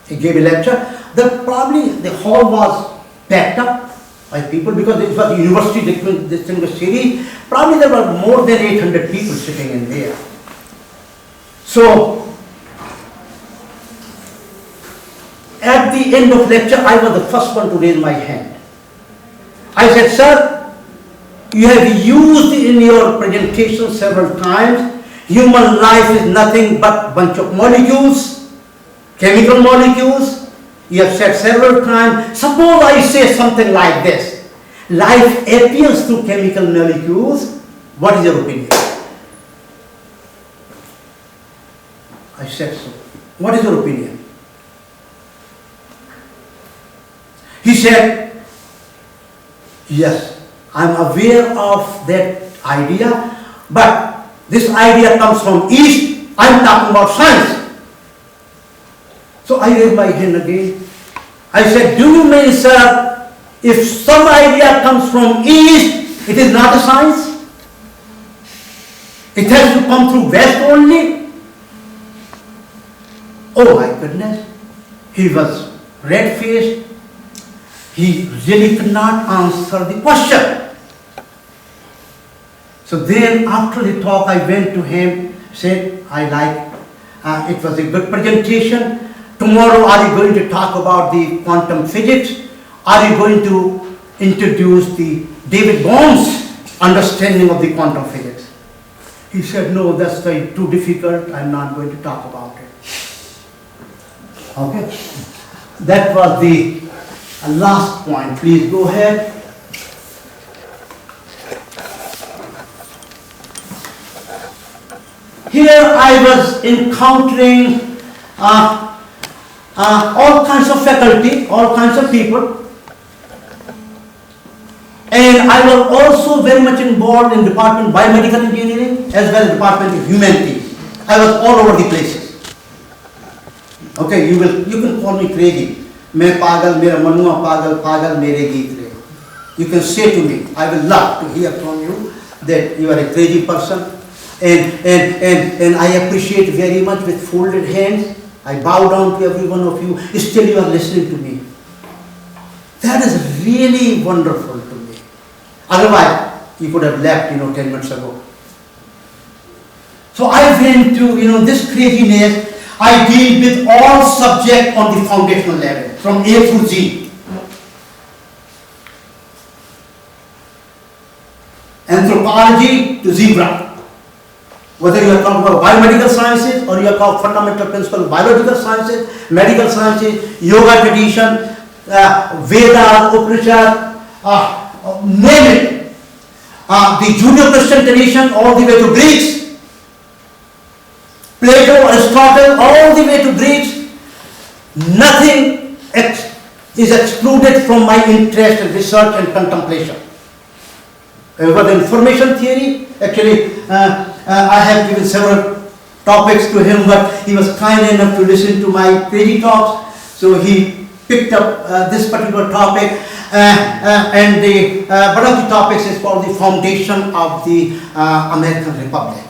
He gave a lecture. Probably the hall was packed up by people because it was a university distinguished series. Probably there were more than 800 people sitting in there. So at the end of lecture, I was the first one to raise my hand. I said, sir, you have used in your presentation several times, human life is nothing but bunch of molecules, chemical molecules. You have said several times. Suppose I say something like this: life appears through chemical molecules. What is your opinion? I said so. What is your opinion? He said, yes, I'm aware of that idea, but this idea comes from East. I'm talking about science. So I raised my hand again. I said, do you mean, sir, if some idea comes from East, it is not a science? It has to come through West only? Oh my goodness. He was red-faced. He really could not answer the question. So then after the talk, I went to him, said, it was a good presentation. Tomorrow, are you going to talk about the quantum physics? Are you going to introduce the David Bohm's understanding of the quantum physics? He said, no, that's too difficult. I'm not going to talk about it. Okay. That was the last point. Please go ahead. here I was encountering all kinds of faculty, all kinds of people. And I was also very much involved in Department of Biomedical Engineering as well as Department of Humanities. I was all over the places. Okay, you can call me crazy. मैं पागल, मेरा मनुआ पागल, पागल मेरे गीत रे. You can say to me, I will love to hear from you that you are a crazy person, and I appreciate very much with folded hands. I bow down to every one of you. Still you are listening to me. That is really wonderful to me. Otherwise, you could have left, 10 minutes ago. So I went to, this craziness. I deal with all subjects on the foundational level, from A to Z. Anthropology to zebra. Whether you are talking about biomedical sciences or you are talking fundamental principles, biological sciences, medical sciences, yoga tradition, Vedas, Upanishad, name it. The Judeo-Christian tradition all the way to Greeks. Plato, Aristotle, all the way to Greeks. Nothing is excluded from my interest in research and contemplation. For the information theory, actually, I have given several topics to him, but he was kind enough to listen to my crazy talks, so he picked up this particular topic, and one of the topics is called the foundation of the American Republic.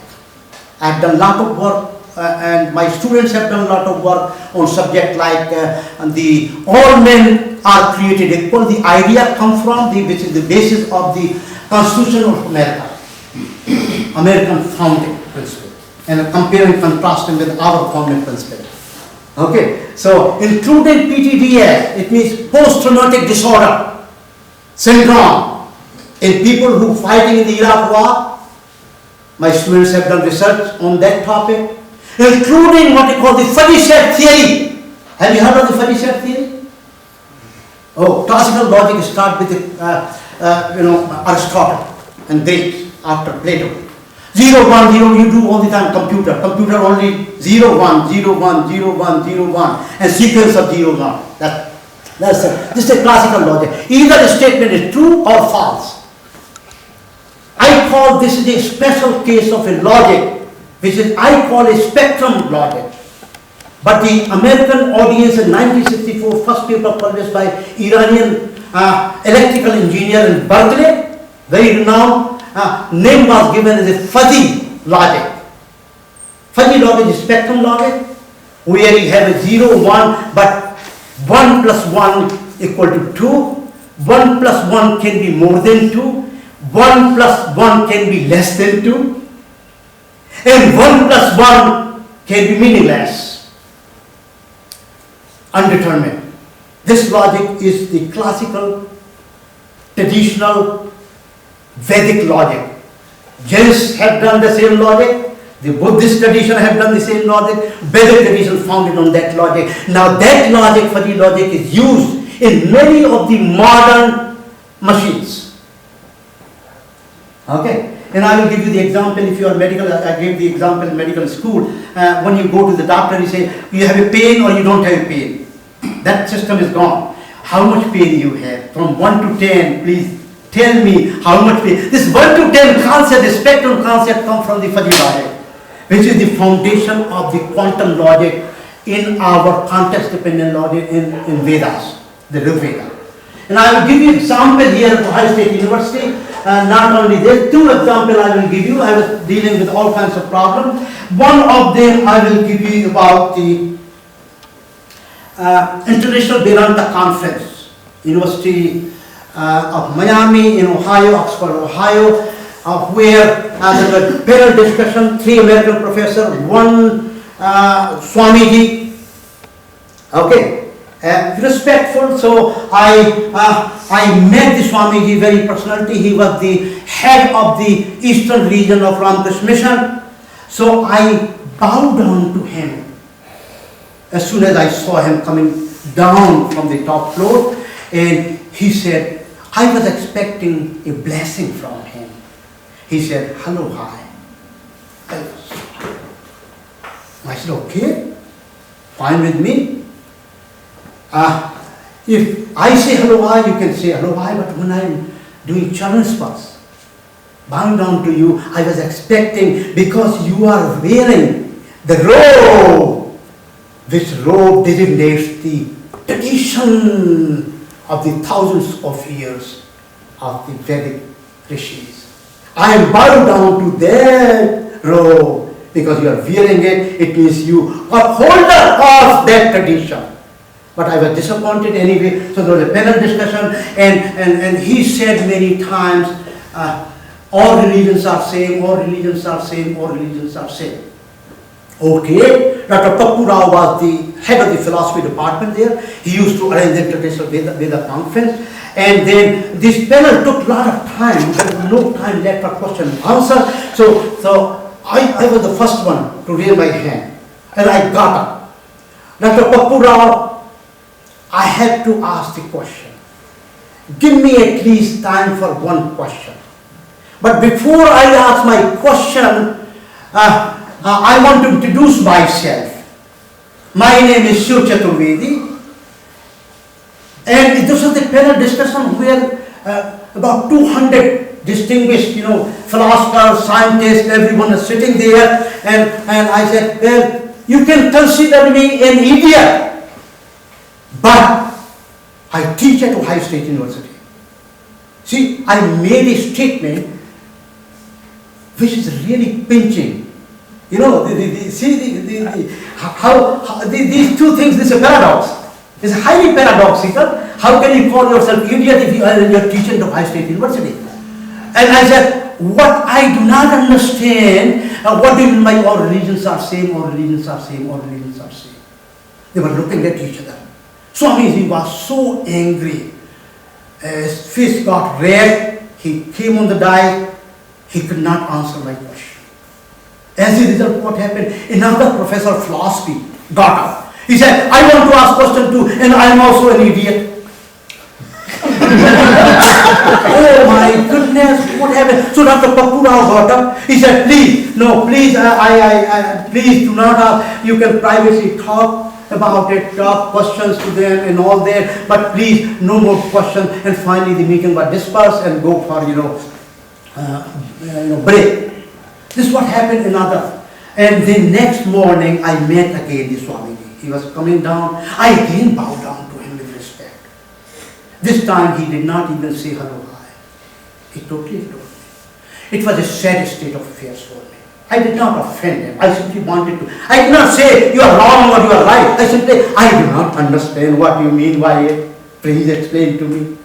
I have done a lot of work, and my students have done a lot of work on subjects like all men are created equal. The idea comes from which is the basis of the Constitution of America, American founding principle, and comparing and contrasting with our founding principle. Okay, so including PTDS, it means post-traumatic disorder syndrome in people who fighting in the Iraq War. My students have done research on that topic, including what we call the fuzzy set theory. Have you heard of the fuzzy set theory? Oh, classical logic starts with Aristotle and Greeks after Plato. 0, 1, 0, you do all the time. Computer only 0, 1, 0, 1, 0, 1, 0, 1, and sequence of 0, 1. This is a classical logic. Either the statement is true or false. I call this is a special case of a logic, which is I call a spectrum logic. But the American audience in 1964, first paper published by Iranian electrical engineer in Berkeley, very renowned, name was given as a fuzzy logic. Fuzzy logic is spectrum logic, where you have a 0, 1, but 1 plus 1 equal to 2, 1 plus 1 can be more than 2, 1 plus 1 can be less than 2, and 1 plus 1 can be meaningless, undetermined. This logic is the classical, traditional, Vedic logic. Jains have done the same logic. The Buddhist tradition have done the same logic. Vedic tradition founded on that logic. Now that logic, fuzzy logic, is used in many of the modern machines. Okay? And I will give you the example. If you are medical, I gave the example in medical school. When you go to the doctor, you say, you have a pain or you don't have a pain. That system is gone. How much pain you have? From 1 to 10, please tell me how much pain. This 1 to 10 concept, the spectrum concept, comes from the fuzzy logic, which is the foundation of the quantum logic in our context-dependent logic in Vedas, the Rig Veda. And I will give you example here at Ohio State University. Not only this, 2 examples I will give you. I was dealing with all kinds of problems. One of them I will give you about the International Vedanta Conference, University of Miami in Ohio, Oxford, Ohio, where there was panel discussion, 3 American professors, 1 Swamiji. Okay, respectful. So I met the Swamiji very personally. He was the head of the eastern region of Ramakrishna Mission. So I bowed down to him as soon as I saw him coming down from the top floor, and he said, I was expecting a blessing from him. He said, hello, hi. said, okay, fine with me. If I say hello, hi, you can say hello, hi, but when I'm doing charan spas, bowing down to you, I was expecting, because you are wearing the robe, which robe designates the tradition of the thousands of years of the Vedic rishis. I am bowed down to that robe because you are wearing it. It means you are holder of that tradition. But I was disappointed anyway. So there was a panel discussion, and he said many times, all religions are same, all religions are same, all religions are same. Okay, Dr. Pappu Rao was the head of the philosophy department there. He used to arrange the International Veda Conference. And then this panel took a lot of time. There was no time left for question and answer. So I was the first one to raise my hand. And I got up. Dr. Pappu Rao, I had to ask the question. Give me at least time for one question. But before I ask my question, I want to introduce myself. My name is Shive Chaturvedi, and this was the panel discussion where about 200 distinguished, philosophers, scientists, everyone is sitting there, and I said, well, you can consider me an idiot, but I teach at Ohio State University. See, I made a statement which is really pinching. These two things, this is a paradox. It's highly paradoxical. How can you call yourself idiot if you are teaching at Ohio State University? And I said, what I do not understand, what do you mean by all religions are same, all religions are same, all religions are same? They were looking at each other. Swamiji was so angry. His face got red. He came on the dais. He could not answer my question. As a result, what happened? Another professor of philosophy got up. He said, I want to ask question too, and I am also an idiot. Oh my goodness, what happened? So Dr. Pappu Rao got up. He said, please, no, please, please do not ask. You can privately talk about it, talk questions to them and all that, but please, no more questions. And finally the meeting was dispersed and go for, break. This is what happened another. And the next morning I met again the Swamiji. He was coming down. I again bowed down to him with respect. This time he did not even say hello, hi. He totally ignored me. It was a sad state of affairs for me. I did not offend him. I simply wanted to. I did not say you are wrong or you are right. I simply, I do not understand what you mean by it. Please explain to me.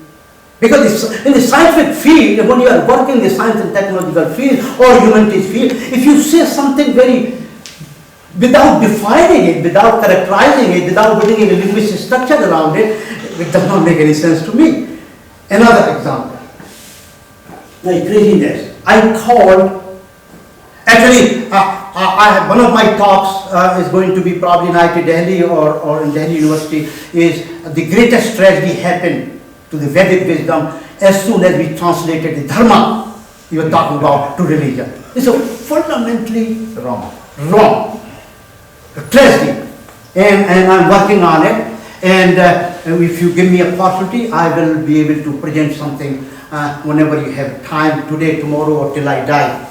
Because in the scientific field, when you are working in the science and technological field or humanities field, if you say something without defining it, without characterizing it, without putting a linguistic structure around it, it does not make any sense to me. Another example, like craziness. I called, actually, one of my talks is going to be probably in IIT or in Delhi University, is the greatest tragedy happened to the Vedic wisdom as soon as we translated the dharma you were talking about to religion. It's a fundamentally wrong. A tragedy. And I'm working on it. And if you give me a opportunity, I will be able to present something whenever you have time, today, tomorrow, or till I die.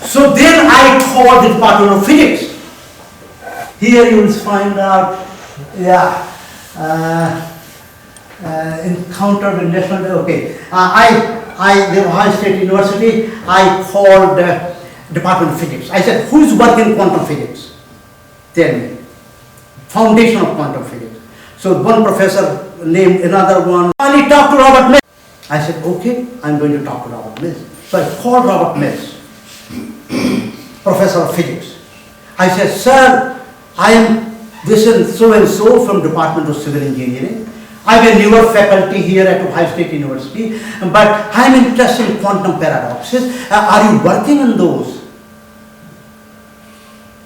So then I called the Department of Physics. Here you will find out, encounter with national, okay. The Ohio State University, I called Department of Physics. I said, who is working in quantum physics? Tell me. Foundation of quantum physics. So one professor named another one. Finally talked to Robert Mills. I said, okay, I'm going to talk to Robert Mills. So I called Robert Mills, professor of physics. I said, sir, I am this and so from Department of Civil Engineering. I'm a newer faculty here at Ohio State University, but I'm interested in quantum paradoxes. Are you working on those?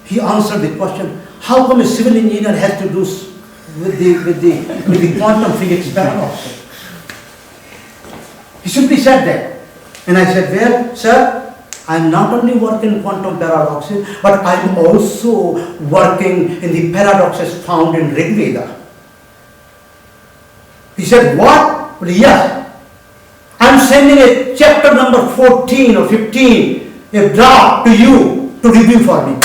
He answered the question, how come a civil engineer has to do with the quantum physics paradoxes? He simply said that. And I said, well, sir, I'm not only working in quantum paradoxes, but I'm also working in the paradoxes found in Rig Veda. He said, what? Well, yes. I'm sending a chapter number 14 or 15, a draft to you to review for me.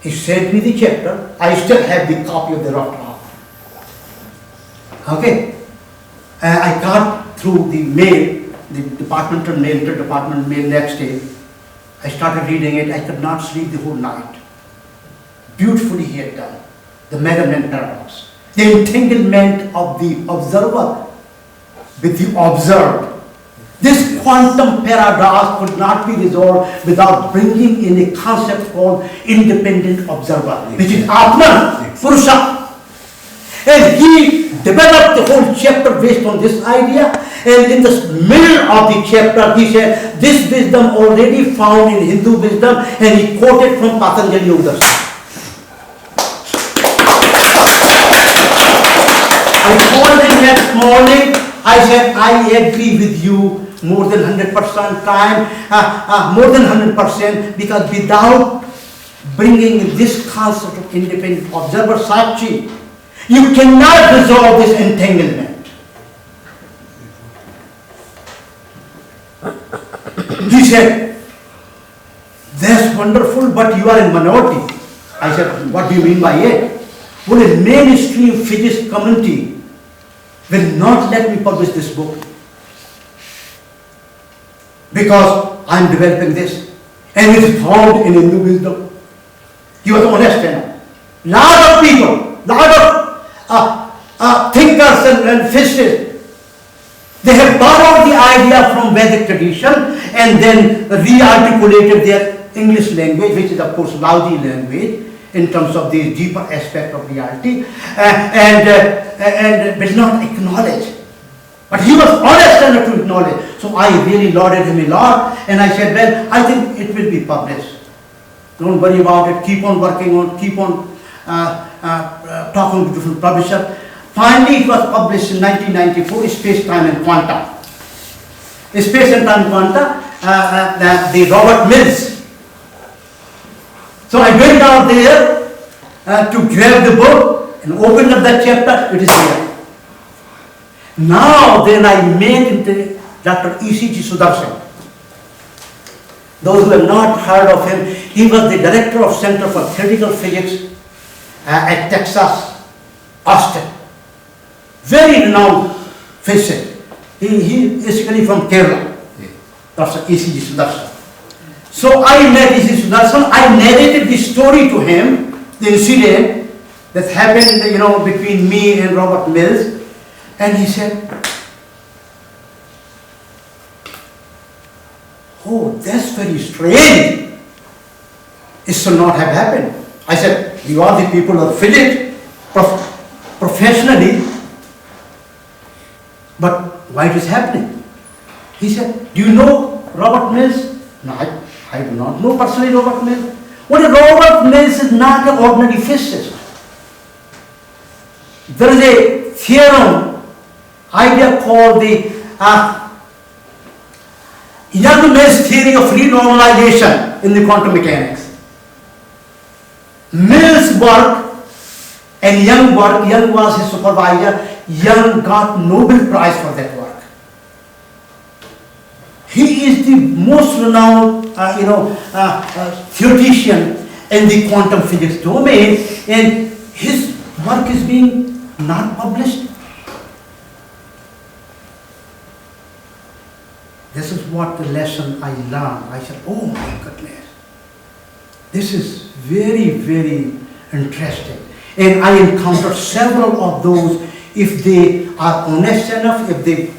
He sent me the chapter. I still have the copy of the rough draft. Okay. I got through the mail, the departmental mail, interdepartmental mail next day. I started reading it. I could not sleep the whole night. Beautifully he had done. The measurement paradox. The entanglement of the observer with the observed. This quantum paradox could not be resolved without bringing in a concept called independent observer, which is Atman, Purusha. And he developed the whole chapter based on this idea. And in the middle of the chapter, he said, this wisdom already found in Hindu wisdom, and he quoted from Patanjali Udas. I called him next morning. I said, I agree with you more than 100% time, more than 100%, because without bringing in this concept of independent observer, Sakshi, you cannot resolve this entanglement. He said, that's wonderful, but you are in minority. I said, what do you mean by it? Well, a mainstream physics community will not let me publish this book because I am developing this, and it is found in Hindu wisdom. He was honest enough. Lot of people, lot of thinkers and physicists, they have borrowed the idea from Vedic tradition and then re-articulated their English language, which is of course lousy language in terms of the deeper aspect of reality, and will not acknowledge. But he was honest enough to acknowledge. So I really lauded him a lot, and I said, well, I think it will be published. Don't worry about it. Keep on working on, keep on talking to different publishers. Finally, it was published in 1994, Space, Time and Quanta. Space and Time and Quanta, the Robert Mills. So I went out there to grab the book and opened up that chapter. It is there. Now then I met into Dr. E.C.G. Sudarshan. Those who have not heard of him, he was the director of Center for Theoretical Physics at Texas, Austin. Very renowned physicist. He is basically from Kerala, Dr. E.C.G. Sudarshan. So I met E.C.G. Sudarshan. I narrated the story to him, the incident that happened, between me and Robert Mills. And he said, oh, that's very strange. It should not have happened. I said, you are the people of physics, professionally, but why it is happening? He said, do you know Robert Mills? No, I do not know personally Robert Mills. Well, Robert Mills is not an ordinary physicist. There is a theorem, idea called the Young Mills theory of renormalization in the quantum mechanics. Mills' work and Young work, Young was his supervisor, Young got Nobel Prize for that work. He is the most renowned theoretician in the quantum physics domain, and his work is being not published. This is what the lesson I learned. I said, oh my goodness, this is very, very interesting. And I encountered several of those, if they are honest enough, if they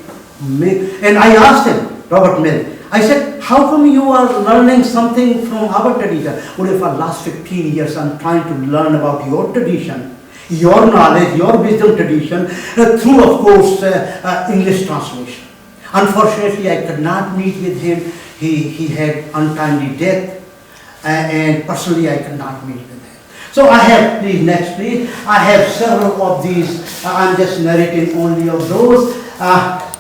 make, and I asked him, Robert Mill, I said, how come you are learning something from our tradition? Well, for the last 15 years, I'm trying to learn about your tradition, your knowledge, your wisdom tradition, through, of course, English translation. Unfortunately, I could not meet with him. He had untimely death, and personally, I could not meet with him. So I have, please, next please, I have several of these. I'm just narrating only of those.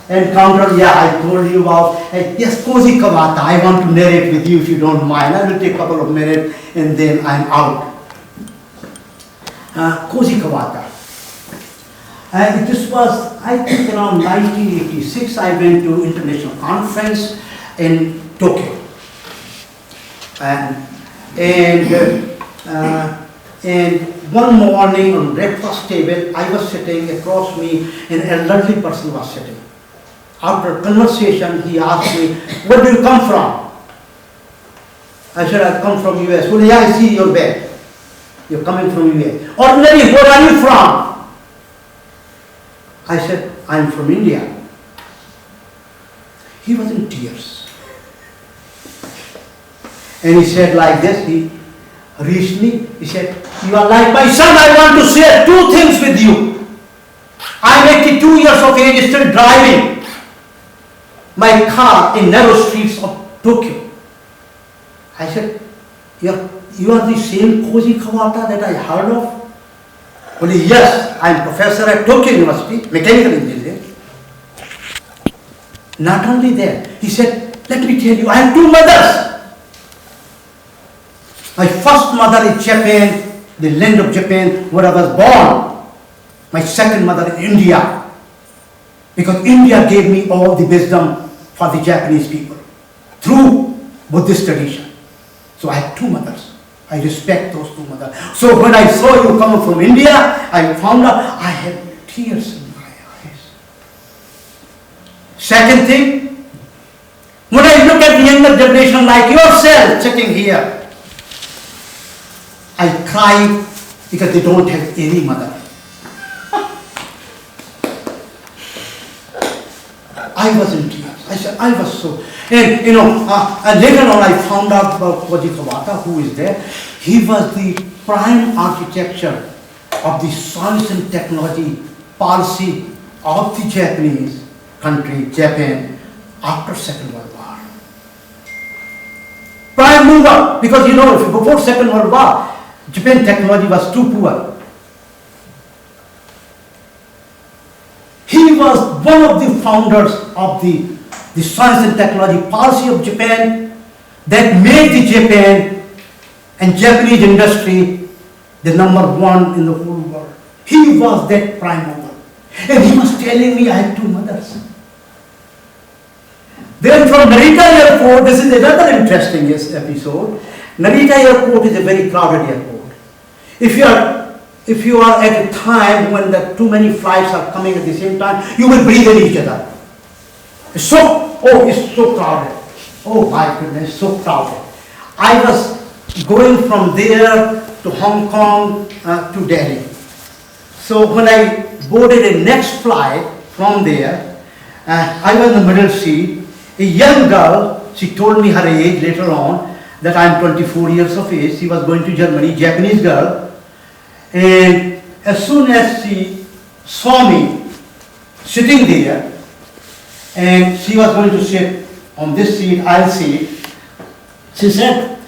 encounter, yeah, I told you about, yes, Cozy Kavata, I want to narrate with you if you don't mind. I will take a couple of minutes and then I'm out. Cozy Kavata. And this was, I think, around 1986. I went to international conference in Tokyo. And one morning on breakfast table, I was sitting, across me, an elderly person was sitting. After conversation, he asked me, where do you come from? I said, I come from US. Well, yeah, I see your bag. You're coming from US. Ordinary, where are you from? I said, I'm from India. He was in tears. And he said like this, he reached me, he said, you are like my son, I want to share two things with you. I'm 82 years of age, still driving my car in narrow streets of Tokyo. I said, you are the same Cozy Kawata that I heard of? Well, yes, I'm professor at Tokyo University, Mechanical Engineering. Not only that, he said, let me tell you, I have two mothers. My first mother is Japan, the land of Japan, where I was born. My second mother in India, because India gave me all the wisdom for the Japanese people through Buddhist tradition. So I have two mothers. I respect those two mothers. So when I saw you coming from India, I found out I had tears in my eyes. Second thing, when I look at the younger generation like yourself sitting here, I cry because they don't have any mother. I was in tears. I said, I was so. And you know, later on I found out about Koji Kawata, who is there. He was the prime architecture of the science and technology policy of the Japanese country, Japan, after Second World War. Prime mover, because you know, before Second World War, Japan technology was too poor. He was one of the founders of the science and technology policy of Japan that made the Japan and Japanese industry the #1 in the whole world. He was that prime mover. And he was telling me I had two mothers. Then from Narita Airport, this is another interesting episode. Narita Airport is a very crowded airport. If you are at a time when too many flights are coming at the same time, you will breathe in each other. It's so crowded. Oh my goodness, so crowded. I was going from there to Hong Kong to Delhi. So when I boarded a next flight from there, I was in the middle seat. A young girl, she told me her age later on, that I'm 24 years of age. She was going to Germany, Japanese girl. And as soon as she saw me sitting there, and she was going to sit on this seat, I'll sit, she said,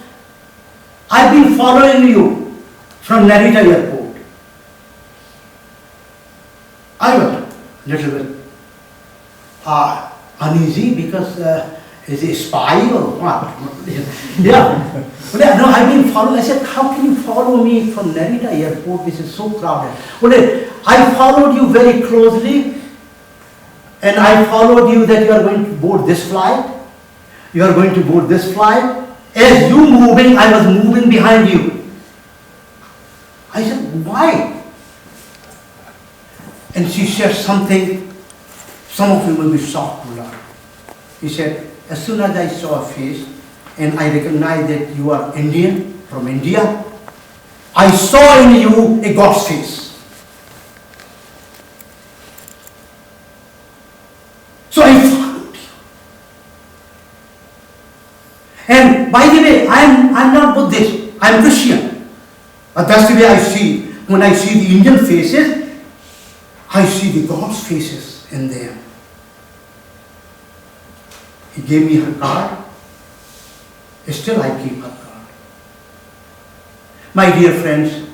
I've been following you from Narita Airport. I was a little bit uneasy because is he a spy or what? Yeah. But no, I've been following. I said, how can you follow me from Narita Airport, which is so crowded? Well, I followed you very closely, and I followed you that you are going to board this flight. You are going to board this flight. As you moving, I was moving behind you. I said, why? And she said something, some of you will be shocked to learn. He said, as soon as I saw a face and I recognized that you are Indian, from India, I saw in you a God's face. So I followed you. And by the way, I'm not Buddhist, I'm Christian. But that's the way I see. When I see the Indian faces, I see the God's faces in them. He gave me her card. Still I keep her card. My dear friends,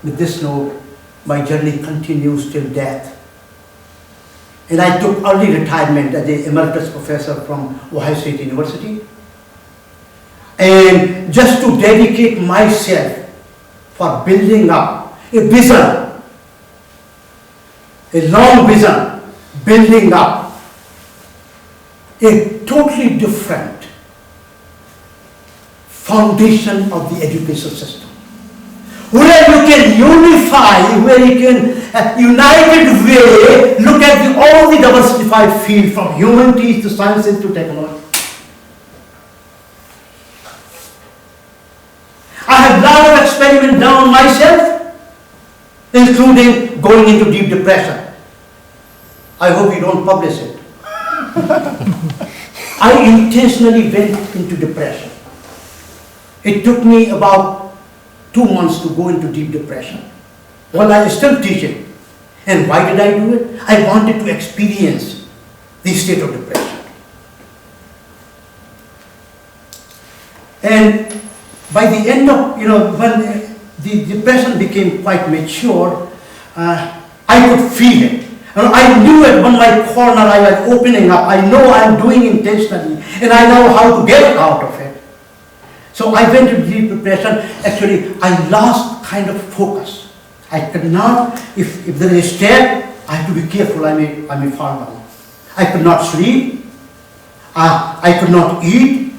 with this note, my journey continues till death. and I took early retirement as an emeritus professor from Ohio State University. And just to dedicate myself for building up a vision, a long vision, building up a totally different foundation of the education system, where you can unify, where you can united way look at all the diversified fields from humanities to sciences to technology. I have a lot of experiment done myself, including going into deep depression. I hope you don't publish it. I intentionally went into depression. It took me about 2 months to go into deep depression. Well, I was still teaching. And why did I do it? I wanted to experience the state of depression. And by the end of, when the depression became quite mature, I could feel it. And I knew it when my corner I was opening up. I know I'm doing intentionally, and I know how to get out of it. So I went into deep depression. Actually, I lost kind of focus. I could not, if there is a step, I have to be careful, I may fall down. I could not sleep. I could not eat.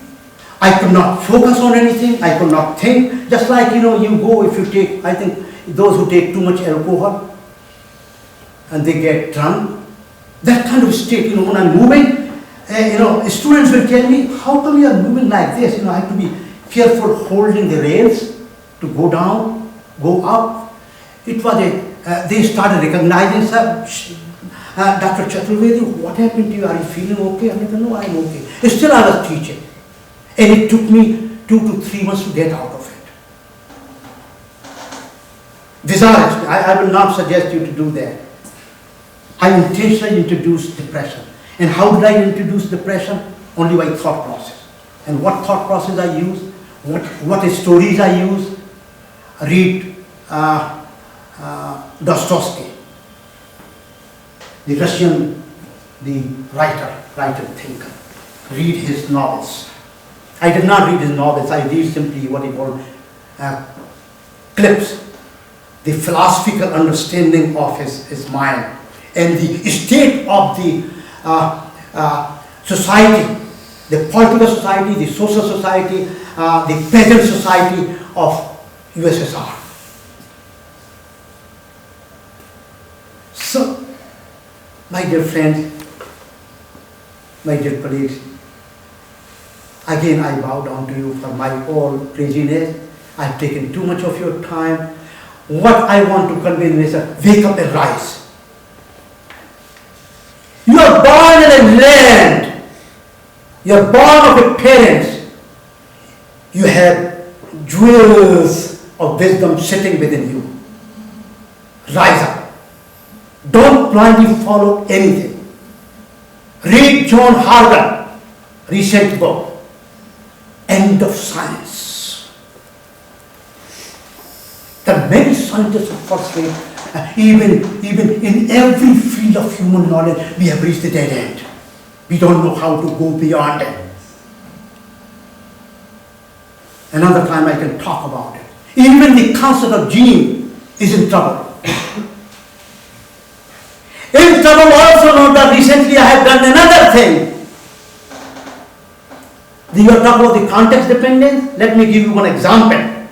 I could not focus on anything. I could not think. Just like, you go if you take, I think those who take too much alcohol and they get drunk, that kind of state, when I'm moving, students will tell me, how come you are moving like this? I have to be careful holding the rails to go down, go up. It was they started recognizing, sir, Dr. Chaturvedi, what happened to you? Are you feeling okay? I said, no, I'm okay. Still I was teaching. And it took me 2 to 3 months to get out of it. Bizarre. I will not suggest you to do that. I intentionally introduced depression. And how did I introduce depression? Only by thought process. And what thought process I use? What stories I use? Read Dostoevsky, the Russian, the writer, thinker. Read his novels. I did not read his novels. I read simply what he called clips, the philosophical understanding of his mind and the state of the society, the political society, the social society, the peasant society of USSR. So, my dear friends, my dear colleagues, again I bow down to you for my all craziness. I've taken too much of your time. What I want to convey is wake up and rise. You are born in a land. You are born of your parents. You have jewels of wisdom sitting within you. Rise up. Don't blindly follow anything. Read John Hargan, recent book, End of Science. There are many scientists who frustrate, even in every field of human knowledge, we have reached the dead end. We don't know how to go beyond it. Another time I can talk about it. Even the concept of gene is in trouble. In trouble also note that recently I have done another thing. You are talking about the context dependence. Let me give you one example.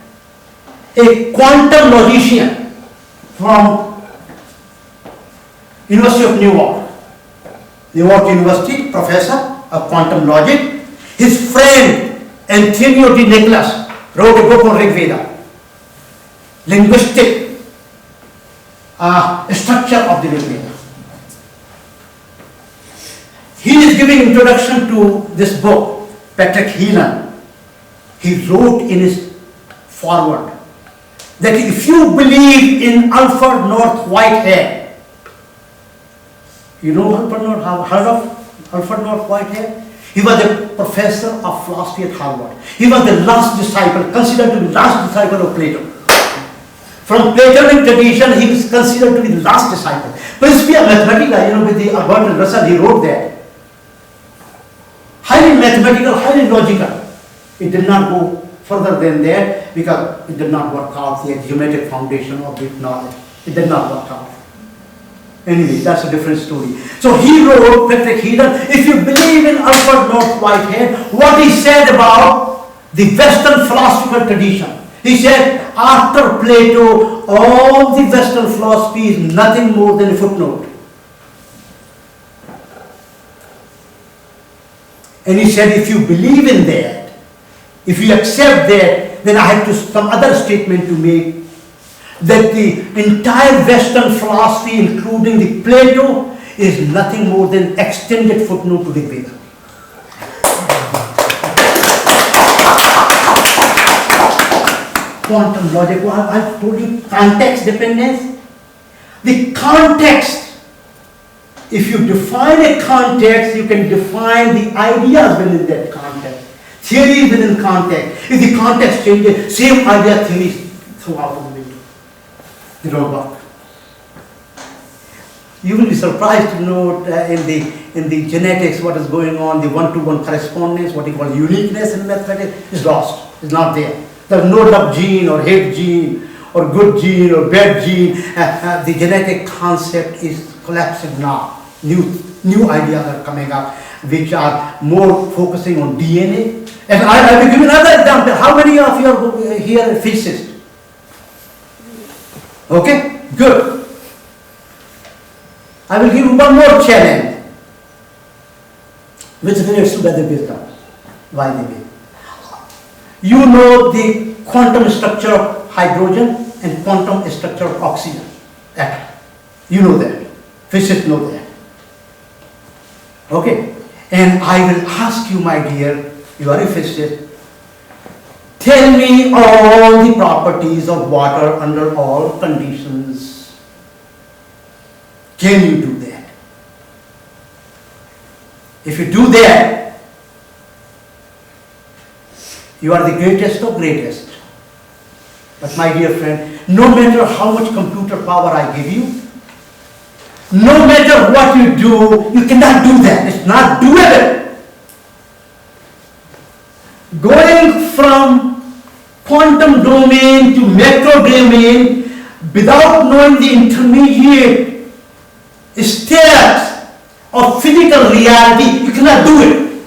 A quantum logician from University of Newark University, professor of quantum logic. His friend Antonio de Nicholas wrote a book on Rig Veda, linguistic structure of the Rig Veda. He is giving introduction to this book. Patrick Heelan, he wrote in his foreword that if you believe in Alfred North Whitehead, you know heard of Alfred North Whitehead? He was a professor of philosophy at Harvard. He was the last disciple, considered to be the last disciple of Plato. From Platonic tradition, he is considered to be the last disciple. Principia Mathematica, with the Bertrand Russell, he wrote that. Highly mathematical, highly logical. It did not go further than that because it did not work out, the geometric foundation of the knowledge. It did not work out. Anyway, that's a different story. So he wrote, Patrick Heaton, if you believe in Alfred North Whitehead, what he said about the Western philosophical tradition. He said, after Plato, all the Western philosophy is nothing more than a footnote. And he said, if you believe in that, if you accept that, then I have some other statement to make, that the entire Western philosophy, including the Plato, is nothing more than extended footnote to the Vedas. Quantum logic, well, I told you context dependence. The context, if you define a context, you can define the ideas within that context. Theories within context. If the context changes, same idea theories throughout the window. They don't work. You will be surprised to note in the genetics what is going on, the one-to-one correspondence, what you call uniqueness in mathematics is lost. It's not there. There's no love gene or hate gene or good gene or bad gene. The genetic concept is collapsing now. New ideas are coming up which are more focusing on DNA. And I will give you another example. How many of you are here physicists? Okay, good. I will give you one more challenge which relates to Vedic wisdom. Why they mean? You know the quantum structure of hydrogen and quantum structure of oxygen atom. You know that. Physicists know that. Okay. And I will ask you, my dear, you are a physicist, tell me all the properties of water under all conditions. Can you do that? If you do that, you are the greatest of greatest. But my dear friend, no matter how much computer power I give you, no matter what you do, you cannot do that. It's not doable. Going from quantum domain to macro domain without knowing the intermediate steps of physical reality, you cannot do it.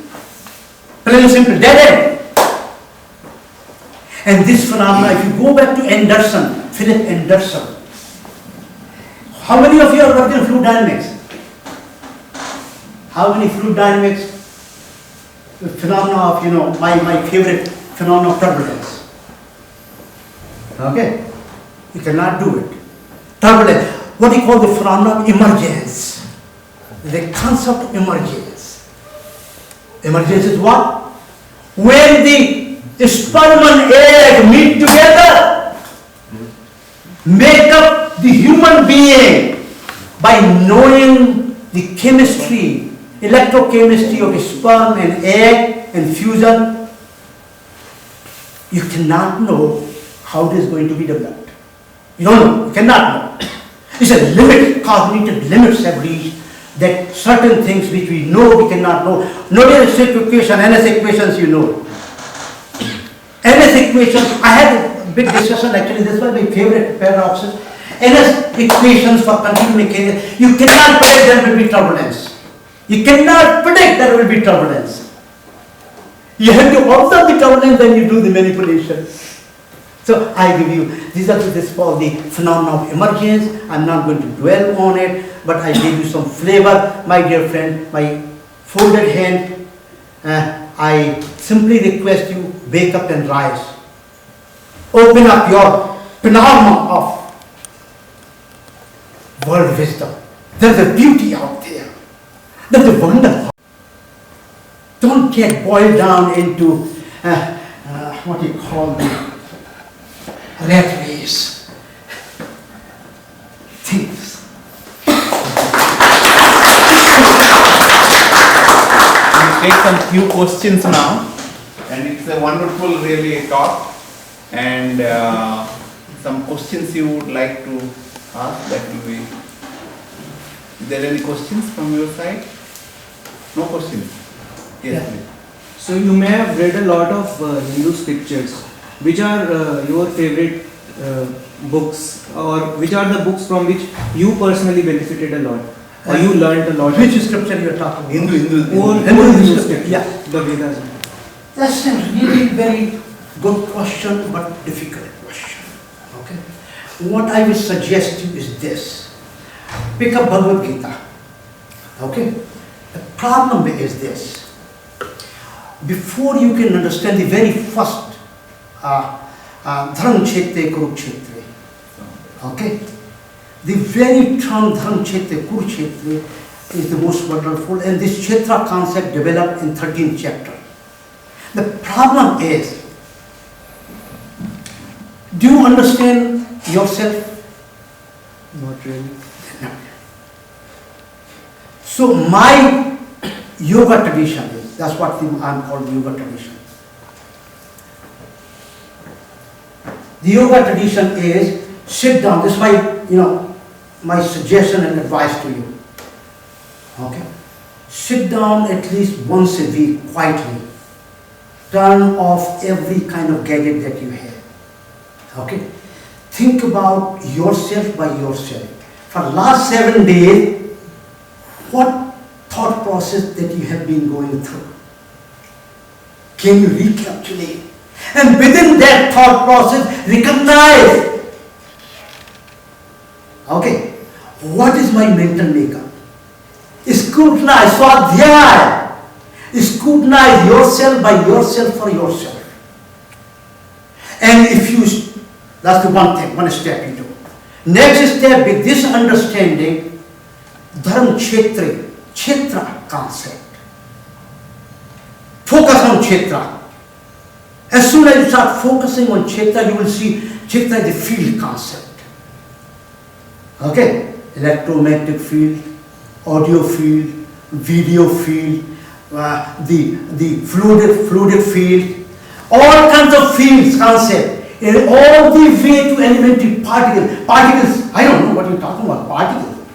Plain and simple, dead end. And this phenomena, if you go back to Anderson, Philip Anderson, how many of you are working in fluid dynamics? How many fluid dynamics? The phenomena of, my favorite phenomena of turbulence. Okay? You cannot do it. Turbulence. What do you call the phenomena of emergence? The concept of emergence. Emergence is what? When the sperm and egg meet together, make up the human being by knowing the chemistry, electrochemistry of sperm and egg and fusion. You cannot know how it is going to be developed. You don't know. You cannot know. It's a limit. Cognitive limits have reached that certain things which we know we cannot know. Notice equation, NS equations, you know. NS equations, I had a big discussion actually, this was my favorite paradoxes. NS equations for continuum mechanics, you cannot predict there will be turbulence. You cannot predict there will be turbulence. You have to observe the turbulence when you do the manipulation. So I give you, this is called the phenomenon of emergence. I'm not going to dwell on it, but I give you some flavor. My dear friend, my folded hand, I simply request you, wake up and rise. Open up your panorama of world wisdom. There's a beauty out there. There's a wonder. Don't get boiled down into what you call the rat race. Things. We'll take some few questions now, and it's a wonderful really talk, and some questions you would like to ask, that will be. Is there any questions from your side? No questions? Yes, Yeah. please. So you may have read a lot of Hindu scriptures. Which are your favorite books, or which are the books from which you personally benefited a lot, or you learned a lot? Which scripture you are talking about? Hindu. All Hindu scriptures. yeah. The Vedas. That's a really very good question, but difficult question. Okay. What I will suggest you is this: pick up Bhagavad Gita. Okay. The problem is this: before you can understand the very first Dharma Kshetre Kurukshetre, okay, the very term Dharma Kshetre Kurukshetre is the most wonderful, and this Kshetra concept developed in 13th chapter. The problem is, do you understand yourself? Not really. No. So my yoga tradition is, that's what I'm called yoga tradition. The yoga tradition is sit down. This is my suggestion and advice to you. Okay? Sit down at least once a week quietly. Turn off every kind of gadget that you have. Okay? Think about yourself by yourself. For last 7 days, what thought process that you have been going through? Can you recapitulate? And within that thought process, recognize, okay, what is my mental makeup? Scrutinize, swadhyaya. Scrutinize yourself by yourself for yourself. And if you, that's the one thing, one step you do. Next step, with this understanding, Dharma Kshetra concept. Focus on Kshetra. As soon as you start focusing on Kshetra, you will see Kshetra is a field concept. Okay? Electromagnetic field, audio field, video field, the fluid field, all kinds of fields concept, and all the way to elementary particles. I don't know what you're talking about, particles.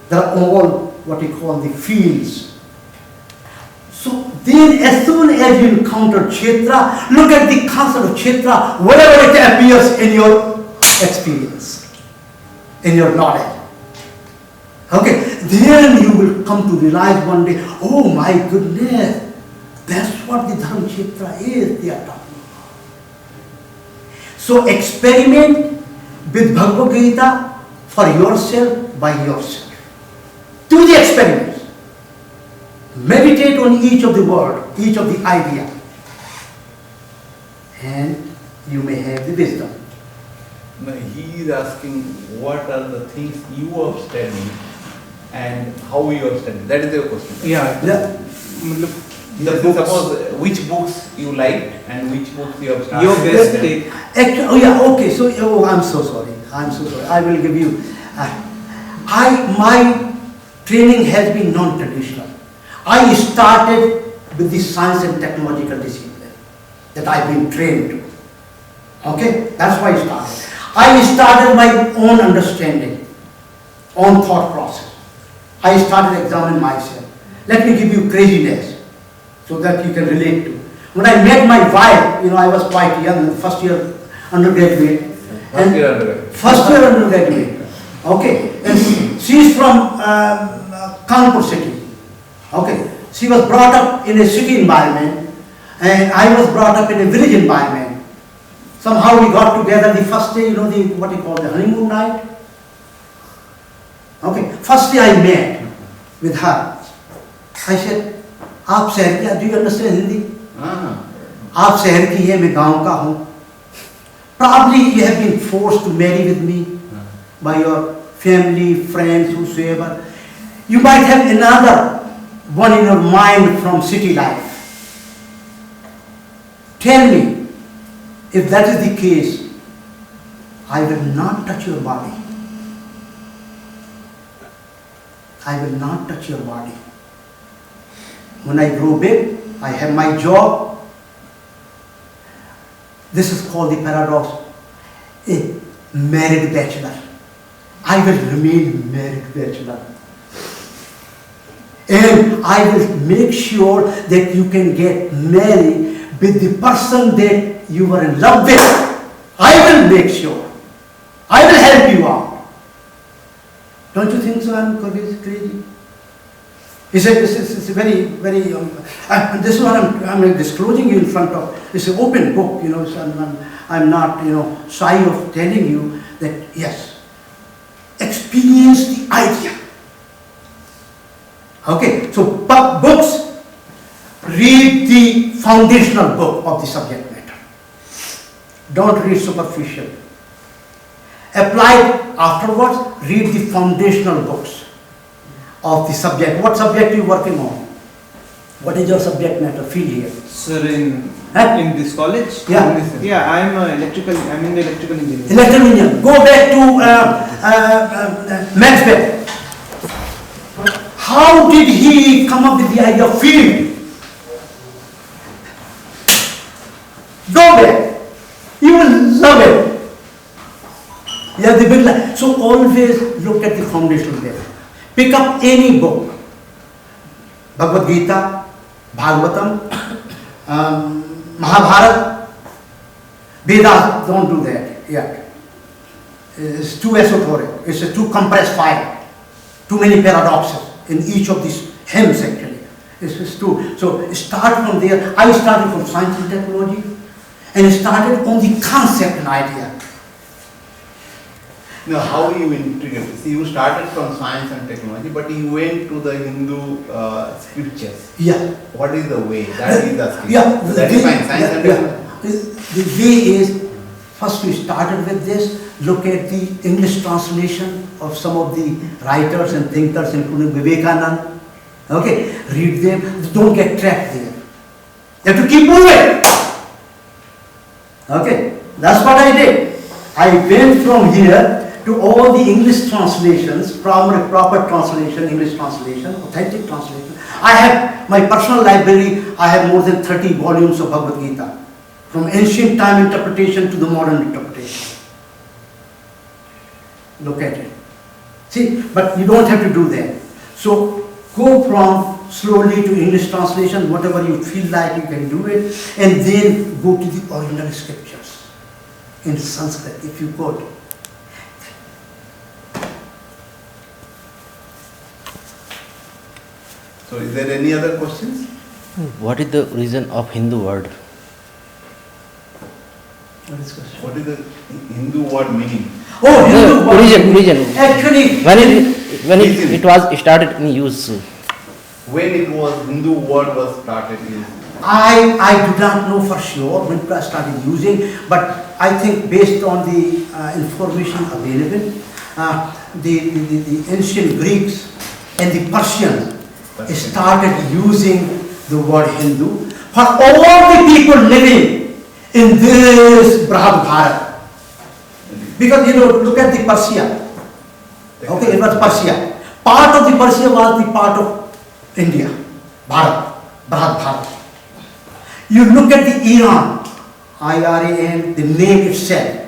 They are all what we call the fields. So then as soon as you encounter Kshetra, look at the concept of Kshetra, wherever it appears in your experience, in your knowledge. Okay, then you will come to realize one day, oh my goodness, that's what the Dharma Kshetra is they are talking about. So experiment with Bhagavad Gita for yourself by yourself. Do the experiments. Meditate on each of the word, each of the idea, and you may have the wisdom. No, he is asking what are the things you have studied and how you have studied. That is your question. Yeah. Suppose which books you like and which books you have started. Your best take. Okay. So, I'm so sorry. I will give you. My training has been non-traditional. I started with the science and technological discipline that I've been trained to. Okay, that's why I started. I started my own understanding, own thought process. I started examining myself. Let me give you craziness so that you can relate to. When I met my wife, I was quite young, first year undergraduate. First year undergraduate. Okay, and she's from Kanpur city. Okay, she was brought up in a city environment, and I was brought up in a village environment. Somehow we got together the first day, what you call the honeymoon night. Okay, first day I met with her. I said, "आप शहर की, do you understand Hindi? आप शहर की है, मैं गांव का हूँ. Probably you have been forced to marry with me by your family, friends, whosoever. You might have another one in your mind from city life. Tell me, if that is the case, I will not touch your body. I will not touch your body. When I grow big, I have my job. This is called the paradox. A married bachelor. I will remain married bachelor. And I will make sure that you can get married with the person that you were in love with. I will make sure. I will help you out. Don't you think so? I'm crazy. He said, this is very, very, this is what I'm disclosing you in front of. It's an open book, you know, so I'm not, you know, shy of telling you that, yes, experience the idea. Okay, so books, read the foundational book of the subject matter. Don't read superficial. Apply afterwards, read the foundational books of the subject. What subject are you working on? What is your subject matter field here? Sir, in this college? Yeah. Yeah, I'm in the electrical engineering. Electrical engineering. Go back to Maxwell. How did he come up with the idea of field? Go back. You will love it. Yeah, the big line. So always look at the foundational level. Pick up any book. Bhagavad Gita, Bhagavatam, Mahabharata, Vedas, don't do that yet. It's too esoteric. It's a too compressed file. Too many paradoxes in each of these hymns actually. It's too. So start from there. I started from science and technology and started on the concept and idea. Now, how you integrate? See, you started from science and technology, but you went to the Hindu scriptures. Yeah. What is the way? That is the scripture. Yeah. That is fine. Science and technology. The way is, first we started with this, look at the English translation of some of the writers and thinkers, including Vivekananda. Okay, read them. Don't get trapped there. You have to keep moving. Okay, that's what I did. I went from here to all the English translations, proper translation, English translation, authentic translation. I have my personal library, I have more than 30 volumes of Bhagavad Gita, from ancient time interpretation to the modern interpretation. Look at it. See, but you don't have to do that. So go from slowly to English translation, whatever you feel like you can do it, and then go to the original scriptures in Sanskrit if you could. So, is there any other questions? What is the origin of Hindu word? What is question? What is the Hindu word meaning? Oh, Hindu word. Origin. Actually, When it was started in use. When it was Hindu word was started in? I do not know for sure when I started using, but I think based on the information available, the ancient Greeks and the Persians started using the word Hindu for all the people living in this Bharat. Because look at the Persia. Okay, it was Persia. Part of the Persia was the part of India, Bharat. You look at the Iran, IRAN, the name itself.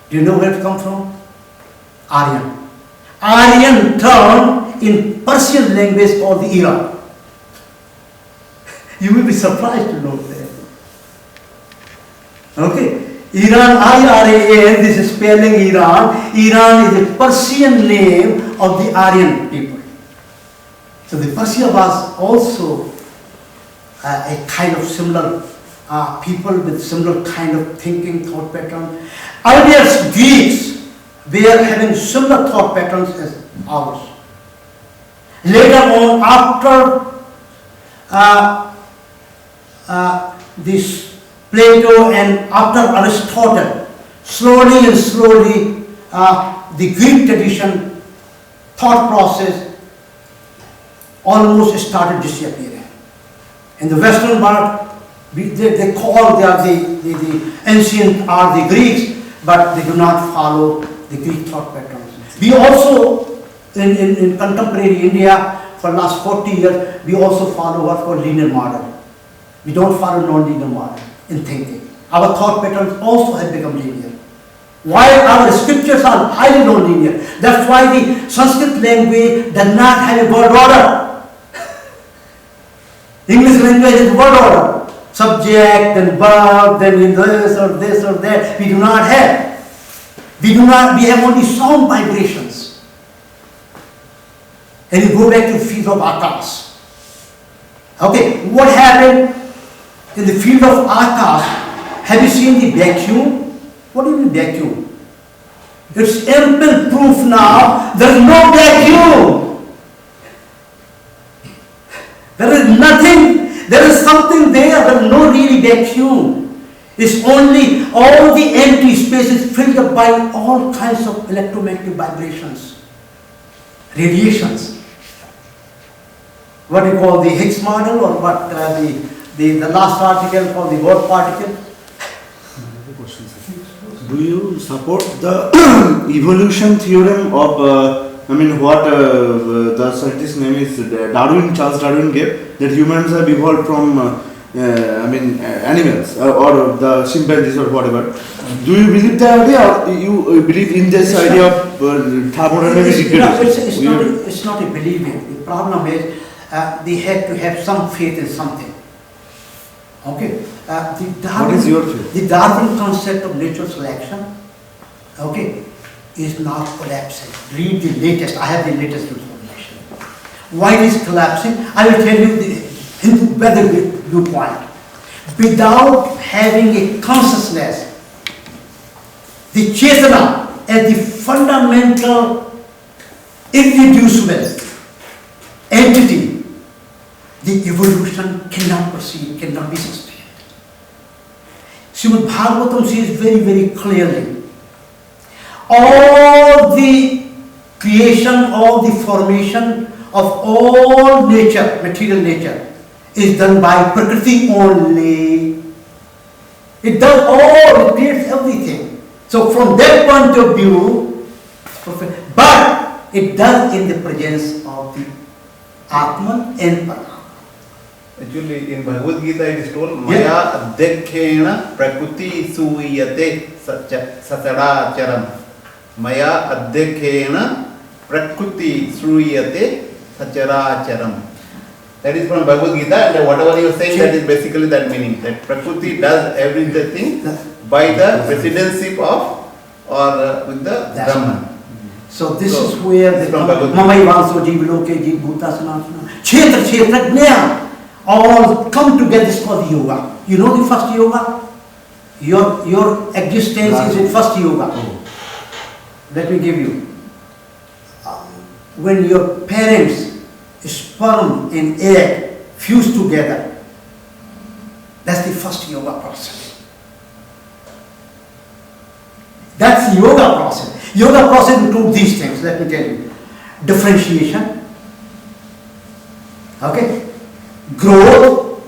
Do you know where it comes from? Aryan. Aryan term in Persian language called the Iran. You will be surprised to know that. Okay, Iran, IRAN, this is spelling Iran. Iran is a Persian name of the Aryan people. So the Persia was also a kind of similar people with similar kind of thinking, thought pattern. Earlier Greeks were having similar thought patterns as ours. Later on, after this Plato and after Aristotle, slowly and slowly the Greek tradition, thought process almost started disappearing. In the Western world, they call the ancient are the Greeks, but they do not follow the Greek thought patterns. We also, in contemporary India, for the last 40 years, we also follow what's called linear model. We don't follow non-linear model in thinking. Our thought patterns also have become linear. While our scriptures are highly non-linear. That's why the Sanskrit language does not have a word order. English language is word order. Subject, then verb, then in this or that. We do not have. We have only sound vibrations. And you go back to the field of Akash. Okay, what happened in the field of Akash? Have you seen the vacuum? What do you mean vacuum? It's ample proof now there is no vacuum. There is nothing. There is something there, but no really vacuum. It's only all the empty spaces filled up by all kinds of electromagnetic vibrations, radiations. What we call the Higgs model, or what the last article called the Word particle. Do you support the evolution theorem of, what the scientist's name is, Charles Darwin gave, that humans have evolved from, animals or the chimpanzees or whatever. Do you believe that idea, or you believe in this idea of thermodynamic equations? It's not a believing. The problem is they had to have some faith in something. Okay. What is your faith? The Darwin concept of natural selection, okay, is now collapsing. Read the latest. I have the latest information. Why it is collapsing? I will tell you the Hindu Vedic viewpoint. Without having a consciousness, the Chetana as the fundamental, irreducible entity, the evolution cannot proceed, cannot be sustained. Srimad Bhagavatam says very, very clearly, all the creation, all the formation of all nature, material nature, is done by Prakriti only. It does all, it creates everything. So from that point of view, but it does in the presence of the Atman and Param. Actually, in Bhagavad Gita it is told, Maya adhyakhena prakriti suyate sacharacharam. Maya adhyakhena prakriti suyate sacharacharam. That is from Bhagavad Gita, and whatever you are saying, that is basically that meaning, that prakriti does everything by the presidency of or with the Brahman. So this is where the Bhagavad Gita. Mamai Vanso Jiviloke Jiv Bhutasana Kshetra Kshetra Jnana all come together. This is called yoga. You know the first yoga? Your existence is in first yoga. Let me give you. When your parents' sperm and egg fuse together, that's the first yoga process. That's the yoga process. Yoga process includes these things, let me tell you. Differentiation, okay, growth,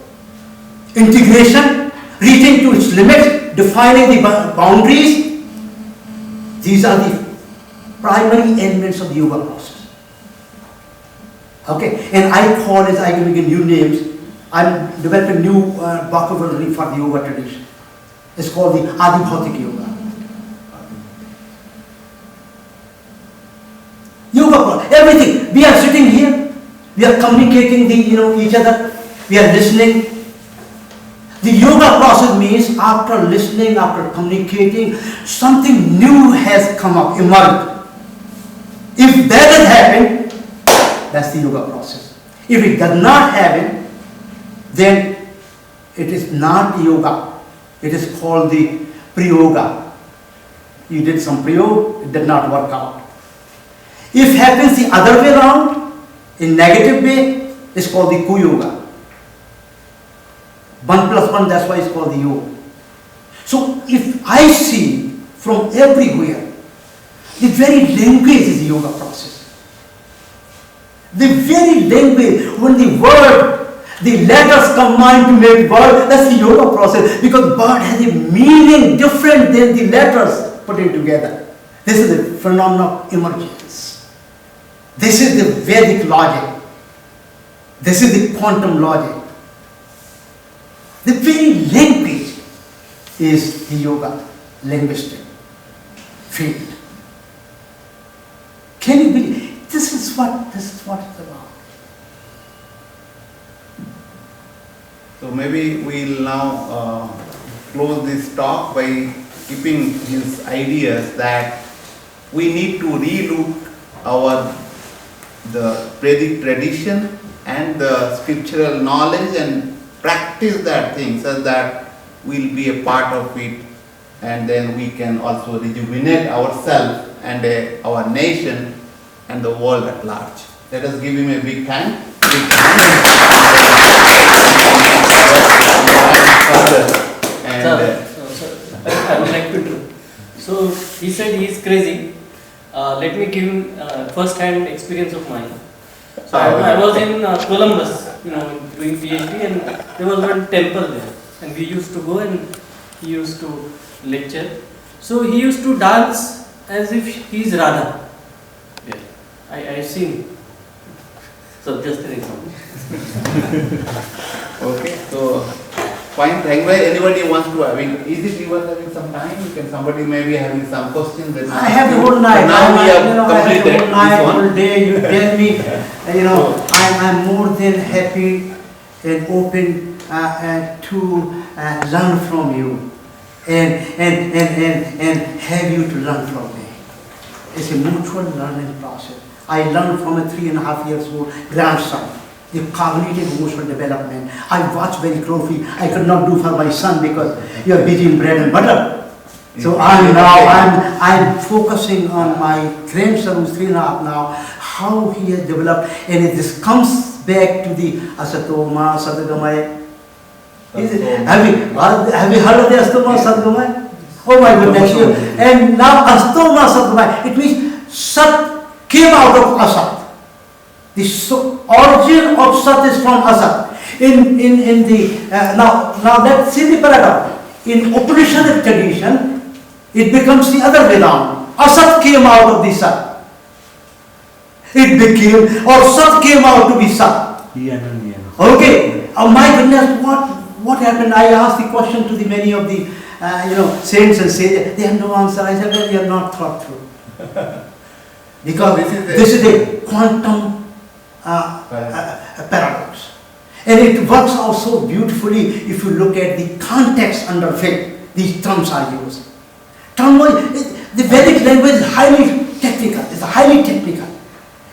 integration, reaching to its limits, defining the boundaries. These are the primary elements of the yoga process. Okay, and I call it, I give new names. I'm developing a new vocabulary for the yoga tradition. It's called the Adibhautik yoga. Yoga, everything. We are sitting here, we are communicating each other, we are listening. The yoga process means after listening, after communicating, something new has come up, emerged. If that has happened, that's the yoga process. If it does not happen, then it is not yoga. It is called the prayoga. You did some prayoga, it did not work out. If happens the other way around, in negative way, it's called the kuyoga. 1 plus 1, that's why it's called the yoga. So if I see from everywhere, the very language is the yoga process. The very language, when the word, the letters combine to make word, that's the yoga process, because word has a meaning different than the letters putting together. This is the phenomenon of emergence. This is the Vedic logic. This is the quantum logic. The very language is the yoga, linguistic. field. Can you believe? This is what it's about. So maybe we'll now close this talk by keeping his ideas that we need to relook the Vedic tradition and the scriptural knowledge and practice that thing so that we'll be a part of it, and then we can also rejuvenate ourselves and our nation and the world at large. Let us give him a big hand. I would like to do. So he said he is crazy. Let me give him first-hand experience of mine. So I was in Columbus, doing Ph.D. and there was one temple there, and we used to go and he used to lecture. So he used to dance as if he is Radha. Yeah, I seen. So just an example. Okay, so fine. Thank you. Anybody wants to? I mean, is it you are having some time? Somebody may be having some questions. Then I have the whole night. Now we have I have the completed whole night, this one. whole day. You tell me, I'm more than happy and open to learn from you, and have you to learn from me. It's a mutual learning process. I learned from a 3.5 years old grandson the cognitive emotional development. I watch very closely. I could not do for my son because you are busy in bread and butter. So I'm focusing on my grandson who's 3.5 now, how he has developed, and this comes back to the asatoma, sadgamaya. Have you heard of the astoma, sadgamaya? Oh my goodness! And now astoma, sadgamaya. It means sat came out of asat. The origin of Sat is from Asat. Now let's see the paradox. In Upanishadic tradition, it becomes the other way round. Asat came out of the Sat. It became, or Sat came out to be Sat. Okay. Oh my goodness, what happened? I asked the question to the many of the saints and sages. They have no answer. I said, well, you are not thought through. Because this is a quantum paradox. And it works out so beautifully if you look at the context under which these terms are used. The Vedic language is highly technical. It's highly technical.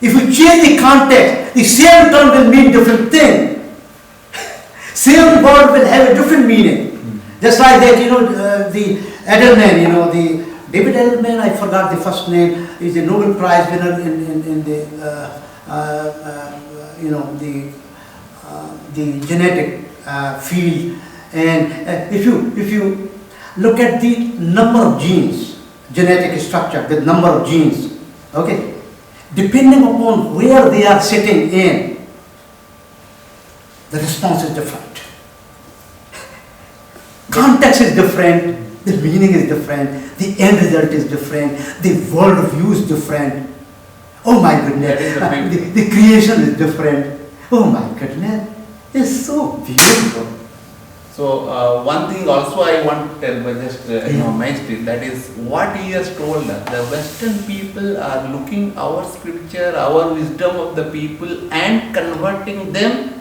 If you change the context, the same term will mean different thing. Same word will have a different meaning. Just like that, the Edelman, the David Edelman, I forgot the first name, is a Nobel Prize winner in the genetic field. And if you look at the number of genes, genetic structure, the number of genes, okay, depending upon where they are sitting in, the response is different. Context is different, the meaning is different, the end result is different, the world view is different. Oh my goodness, the creation is different. Oh my goodness, it's so beautiful. So one thing also I want to tell, but just mention it, that is what he has told us. The Western people are looking our scripture, our wisdom of the people and converting them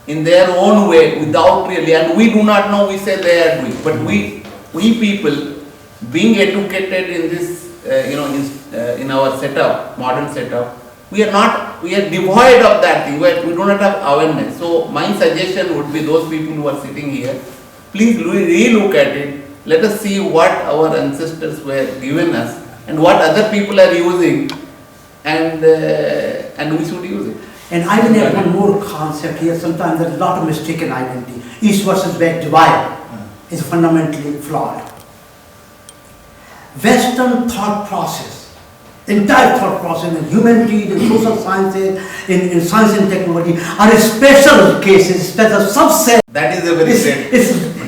in their own way without really, and we do not know, we say they are doing, but we people being educated in this, in our setup, modern setup, we are devoid of that thing, we do not have awareness. So my suggestion would be those people who are sitting here, please re-look at it, let us see what our ancestors were given us and what other people are using, and we should use it. And I will have one more concept here. Sometimes there is a lot of mistaken identity. East versus West divide is fundamentally flawed. Western thought process, entire thought process in humanities, in social sciences, in science and technology are special cases, special subset. That is a very great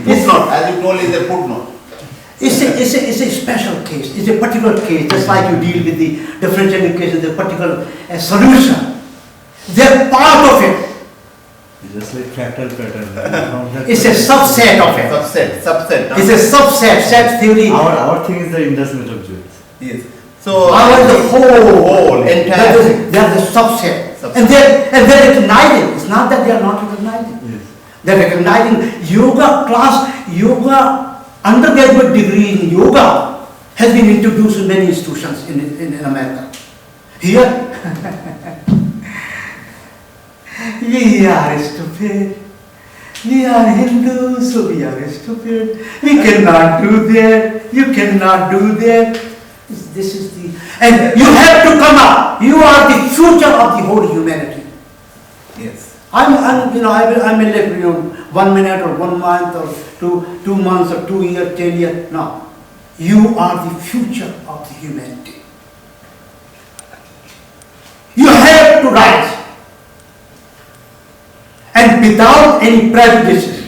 footnote, as you told, is a footnote. It's a special case, it's a particular case, just like you deal with the differential equation, the particular solution. They're part of it. Just like fractal pattern. It's a subset of it. Subset. It's a subset, set theory. Our thing is the Indus method of Jews. So I was the whole, entire thing. they are the subset. Subset. And they're recognizing. It's not that they are not recognizing. Yes. They're recognizing yoga class, yoga undergraduate degree in yoga has been introduced in many institutions in America. Here, we are stupid. We are Hindus, so we are stupid. We cannot do that. You cannot do that. This is the, and you have to come up. You are the future of the whole humanity. Yes. I may live, 1 minute or 1 month or 2 months or 2 years, 10 years. No. You are the future of the humanity. You have to rise. And without any prejudices,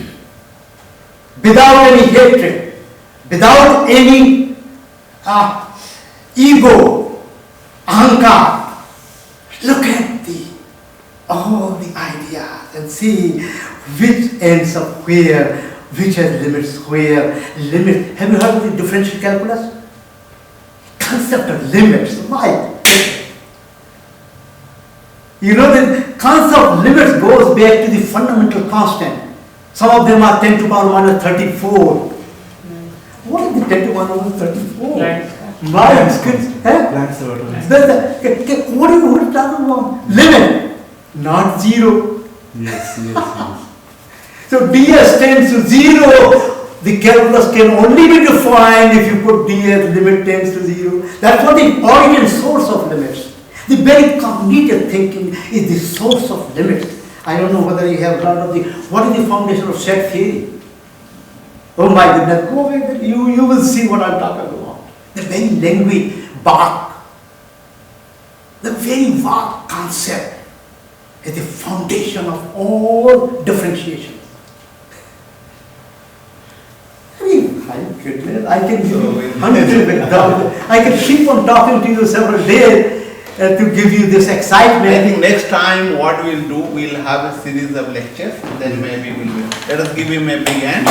without any hatred, without any ego, ahankar, look at all the ideas and see which ends up where, which has limits where, limit. Have you heard of the differential calculus? Concept of limits, right? You know, the concept of limits goes back to the fundamental constant. Some of them are 10 to the power minus 34. What is the 10 to the power minus 34? Right. My kids, Plants are water. what are you talking about? Limit, not zero. Yes, yes, yes. So ds tends to 0. The calculus can only be defined if you put ds, limit tends to 0. That's what the origin source of limits. The very cognitive thinking is the source of limits. I don't know whether you have heard of what is the foundation of set theory? Oh my goodness, go away, you will see what I'm talking about. The very language, Bach, the very vast concept is the foundation of all differentiation. My goodness, I can give you hundreds of examples. I can keep on talking to you several days to give you this excitement. I think next time what we'll do, we'll have a series of lectures, then maybe let us give him a big hand.